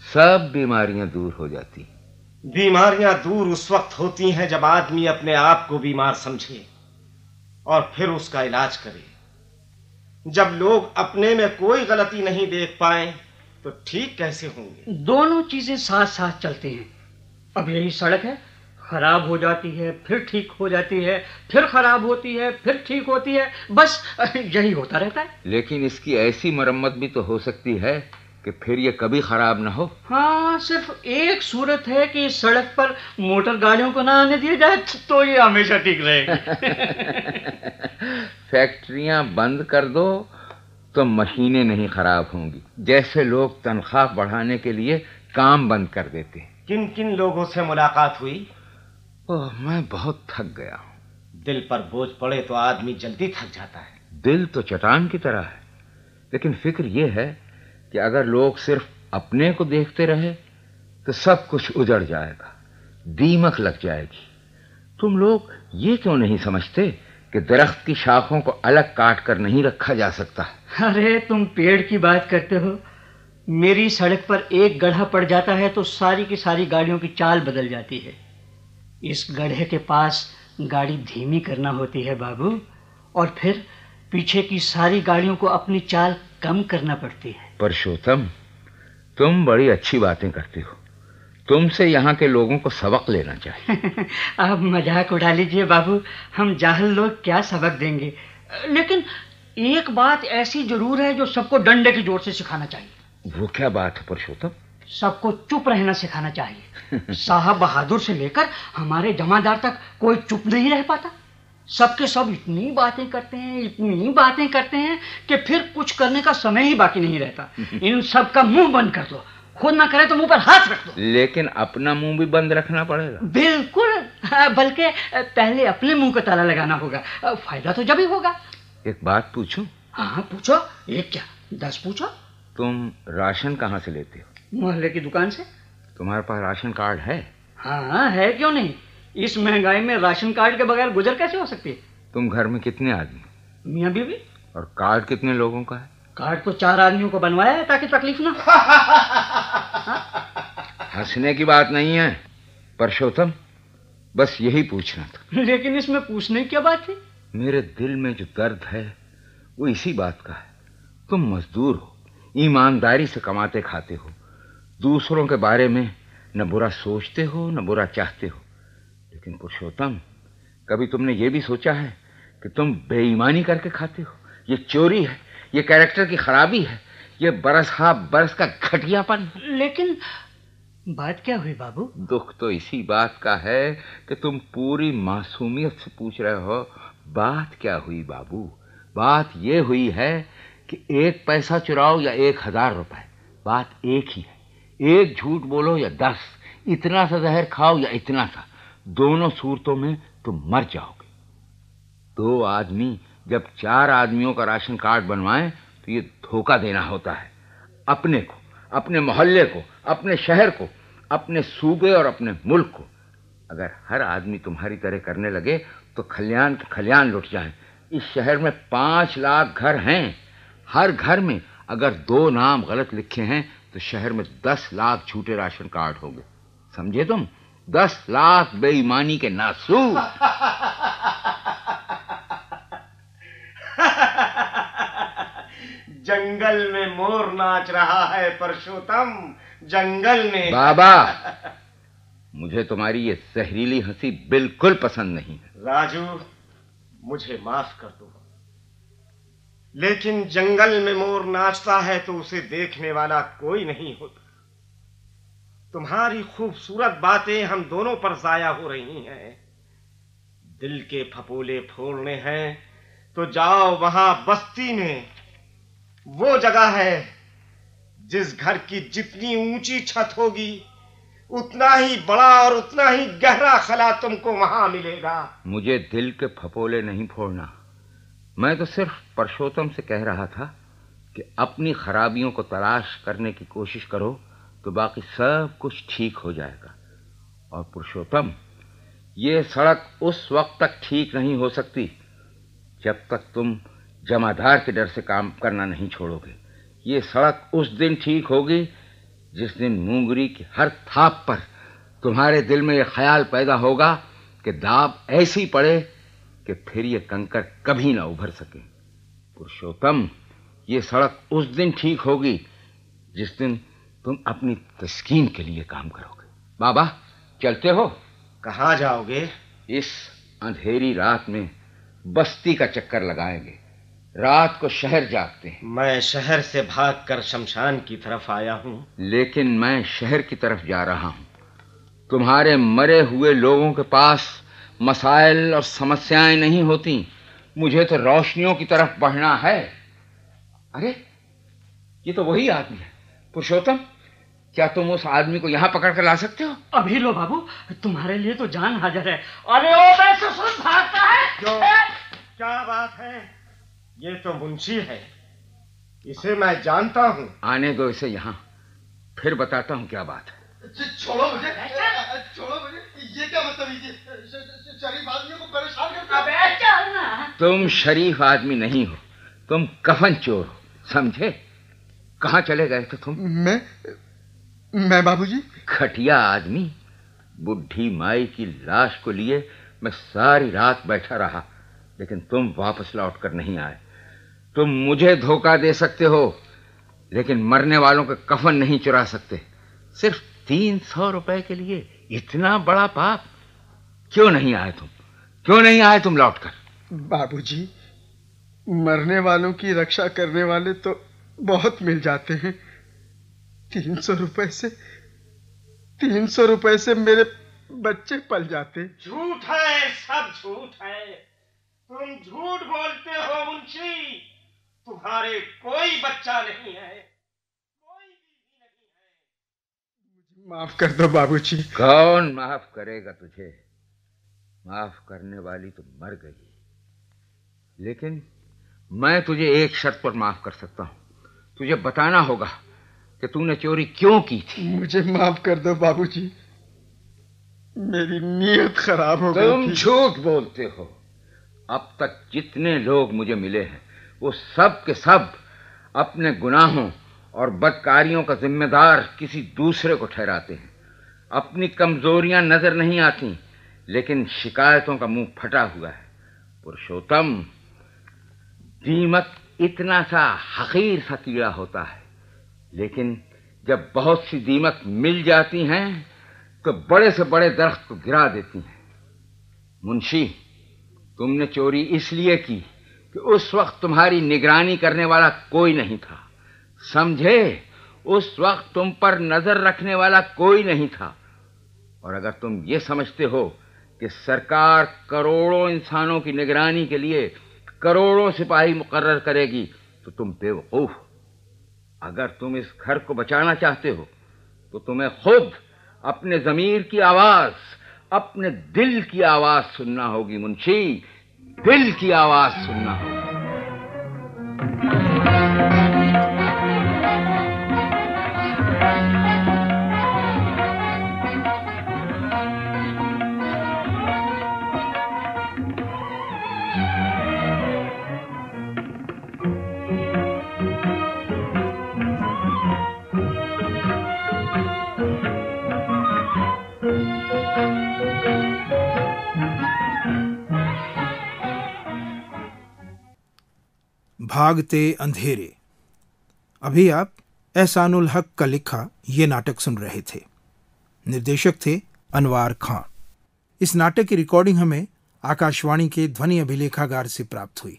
सब बीमारियां दूर हो जाती। बीमारियां दूर उस वक्त होती हैं जब आदमी अपने आप को बीमार समझे और फिर उसका इलाज करे। जब लोग अपने में कोई गलती नहीं देख पाए तो ठीक कैसे होंगे? दोनों चीजें साथ साथ चलती हैं। अब यही सड़क है, खराब हो जाती है, फिर ठीक हो जाती है, फिर खराब होती है, फिर ठीक होती है, बस यही होता रहता है। लेकिन इसकी ऐसी मरम्मत भी तो हो सकती है कि फिर ये कभी खराब ना हो। हाँ, सिर्फ एक सूरत है कि इस सड़क पर मोटर गाड़ियों को ना आने दिया जाए तो ये हमेशा ठीक रहेगी। फैक्ट्रियां बंद कर दो तो मशीनें नहीं खराब होंगी। जैसे लोग तनख्वाह बढ़ाने के लिए काम बंद कर देते हैं। किन किन लोगों से मुलाकात हुई? ओह, मैं बहुत थक गया हूं। दिल पर बोझ पड़े तो आदमी जल्दी थक जाता है। दिल तो चट्टान की तरह है, लेकिन फिक्र यह है कि अगर लोग सिर्फ अपने को देखते रहे तो सब कुछ उजड़ जाएगा, दीमक लग जाएगी। तुम लोग ये क्यों नहीं समझते कि दरख्त की शाखों को अलग काट कर नहीं रखा जा सकता? अरे तुम पेड़ की बात करते हो, मेरी सड़क पर एक गड्ढा पड़ जाता है तो सारी की सारी गाड़ियों की चाल बदल जाती है। इस गड्ढे के पास गाड़ी धीमी करना होती है बाबू, और फिर पीछे की सारी गाड़ियों को अपनी चाल कम करना पड़ती है। पुरुषोत्तम, तुम बड़ी अच्छी बातें करते हो। तुमसे यहाँ के लोगों को सबक लेना चाहिए। आप मजाक उड़ा लीजिए बाबू, हम जाहिल लोग क्या सबक देंगे। लेकिन एक बात ऐसी जरूर है जो सबको डंडे की जोर से सिखाना चाहिए। वो क्या बात है पुरुषोत्तम? सबको चुप रहना सिखाना चाहिए। साहब बहादुर से लेकर हमारे जमादार तक कोई चुप नहीं रह पाता। सबके सब इतनी बातें करते हैं, इतनी बातें करते हैं कि फिर कुछ करने का समय ही बाकी नहीं रहता। इन सब का मुंह बंद कर दो, खुद ना करे तो मुंह पर हाथ रख दो। लेकिन अपना मुंह भी बंद रखना पड़ेगा। बिल्कुल, बल्कि पहले अपने मुंह को ताला लगाना होगा, फायदा तो जब ही होगा। एक बात पूछूं? हाँ पूछो। एक क्या 10 पूछो। तुम राशन कहाँ से लेते हो? मोहल्ले की दुकान से। तुम्हारे पास राशन कार्ड है? हाँ है, क्यों नहीं। इस महंगाई में राशन कार्ड के बगैर गुजर कैसे हो सकती है। तुम घर में कितने आदमी? मियाँ बीवी। और कार्ड कितने लोगों का है? कार्ड तो 4 आदमियों को बनवाया है ताकि तकलीफ ना। हंसने की बात नहीं है पुरुषोत्तम, बस यही पूछना था। लेकिन इसमें पूछने की क्या बात थी? मेरे दिल में जो दर्द है वो इसी बात का है। तुम मजदूर हो, ईमानदारी से कमाते खाते हो, दूसरों के बारे में न बुरा सोचते हो न बुरा चाहते हो। लेकिन पुरुषोत्तम, कभी तुमने ये भी सोचा है कि तुम बेईमानी करके खाते हो? ये चोरी है, ये कैरेक्टर की खराबी है, ये बरस बरस का घटियापन है। लेकिन बात क्या हुई बाबू? दुख तो इसी बात का है कि तुम पूरी मासूमियत से पूछ रहे हो बात क्या हुई बाबू। बात ये हुई है कि 1 पैसा चुराओ या 1000 रुपए, बात एक ही है। एक झूठ बोलो या 10, इतना सा जहर खाओ या इतना सा, दोनों सूरतों में तुम मर जाओगे। 2 आदमी जब 4 आदमियों का राशन कार्ड बनवाएं तो ये धोखा देना होता है अपने को, अपने मोहल्ले को, अपने शहर को, अपने सूबे और अपने मुल्क को। अगर हर आदमी तुम्हारी तरह करने लगे तो खलियान के खलियान लुट जाएं। इस शहर में 5 लाख घर हैं। हर घर में अगर 2 नाम गलत लिखे हैं तो शहर में 10 लाख झूठे राशन कार्ड होंगे। समझे तुम? 10 लाख बेईमानी के नासूर। जंगल में मोर नाच रहा है पुरुषोत्तम, जंगल में। बाबा, मुझे तुम्हारी ये जहरीली हंसी बिल्कुल पसंद नहीं है। राजू, मुझे माफ कर दो, लेकिन जंगल में मोर नाचता है तो उसे देखने वाला कोई नहीं होता। तुम्हारी खूबसूरत बातें हम दोनों पर जाया हो रही हैं। दिल के फपोले फोड़ने हैं तो जाओ वहां बस्ती में। वो जगह है जिस घर की जितनी ऊंची छत होगी उतना ही बड़ा और उतना ही गहरा खला तुमको वहां मिलेगा। मुझे दिल के फपोले नहीं फोड़ना। मैं तो सिर्फ पुरुषोत्तम से कह रहा था कि अपनी खराबियों को तलाश करने की कोशिश करो तो बाकी सब कुछ ठीक हो जाएगा। और पुरुषोत्तम, ये सड़क उस वक्त तक ठीक नहीं हो सकती जब तक तुम जमादार के डर से काम करना नहीं छोड़ोगे। ये सड़क उस दिन ठीक होगी जिस दिन मूंगरी की हर थाप पर तुम्हारे दिल में यह ख्याल पैदा होगा कि दाब ऐसी पड़े कि फिर ये कंकर कभी ना उभर सके। पुरुषोत्तम, ये सड़क उस दिन ठीक होगी जिस दिन तुम अपनी तस्कीन के लिए काम करोगे। बाबा, चलते हो? कहाँ जाओगे? इस अंधेरी रात में बस्ती का चक्कर लगाएंगे। रात को शहर जागते हैं। मैं शहर से भागकर शमशान की तरफ आया हूं। लेकिन मैं शहर की तरफ जा रहा हूं। तुम्हारे मरे हुए लोगों के पास मसाइल और समस्याएं नहीं होती। मुझे तो रोशनियों की तरफ बढ़ना है। अरे, ये तो वही आदमी है। पुरुषोत्तम, क्या तुम उस आदमी को यहां पकड़ कर ला सकते हो? अभी लो बाबू, तुम्हारे लिए तो जान हाजिर है। अरे ओ बे ससुर भागता है। क्यों? क्या बात है? ये तो मुंशी है, इसे मैं जानता हूं। आने दो इसे यहां, फिर बताता हूं क्या बात है। छोड़ो मुझे, छोड़ो मुझे। ये क्या मतलब? शरीफ आदमियों को परेशान करते हो। तुम शरीफ आदमी नहीं हो, तुम कफन चोर हो, समझे? कहां चले गए थे तुम? मैं बाबूजी? घटिया आदमी। बुढ़ी माई की लाश को लिए मैं सारी रात बैठा रहा। लेकिन तुम वापस लौट कर नहीं आए। तुम मुझे धोखा दे सकते हो, लेकिन मरने वालों के कफन नहीं चुरा सकते। सिर्फ 300 रुपए के लिए इतना बड़ा पाप। क्यों नहीं आए तुम? क्यों नहीं आए तुम लौटकर? बाबूजी, मरने वालों की रक्षा करने वाले तो बहुत मिल जाते हैं। 300 रुपए से मेरे बच्चे पल जाते। झूठ है, सब झूठ है। तुम झूठ बोलते हो मुंशी। तुम्हारे कोई बच्चा नहीं है, कोई भी नहीं है। मुझे माफ कर दो बाबूजी। कौन माफ करेगा तुझे? माफ करने वाली तो मर गई, लेकिन मैं तुझे एक शर्त पर माफ कर सकता हूं। तुझे बताना होगा कि तूने चोरी क्यों की थी। मुझे माफ कर दो बाबूजी, मेरी नीयत खराब हो गई। तुम झूठ बोलते हो। अब तक जितने लोग मुझे मिले हैं वो सब के सब अपने गुनाहों और बदकारियों का जिम्मेदार किसी दूसरे को ठहराते हैं। अपनी कमजोरियां नजर नहीं आती, लेकिन शिकायतों का मुंह फटा हुआ है। पुरुषोत्तम, दीमक इतना सा हकीर सा कीड़ा होता है, लेकिन जब बहुत सी दीमक मिल जाती हैं तो बड़े से बड़े दरख्त को गिरा देती हैं। मुंशी, तुमने चोरी इसलिए की कि उस वक्त तुम्हारी निगरानी करने वाला कोई नहीं था। समझे? उस वक्त तुम पर नजर रखने वाला कोई नहीं था। और अगर तुम ये समझते हो कि सरकार करोड़ों इंसानों की निगरानी के लिए करोड़ों सिपाही मुकर्रर करेगी तो तुम बेवकूफ। अगर तुम इस घर को बचाना चाहते हो तो तुम्हें खुद अपने ज़मीर की आवाज, अपने दिल की आवाज सुनना होगी मुंशी। दिल की आवाज सुनना होगी। भागते अंधेरे। अभी आप एहसानुल हक का लिखा ये नाटक सुन रहे थे। निर्देशक थे अनवार खां। इस नाटक की रिकॉर्डिंग हमें आकाशवाणी के ध्वनि अभिलेखागार से प्राप्त हुई।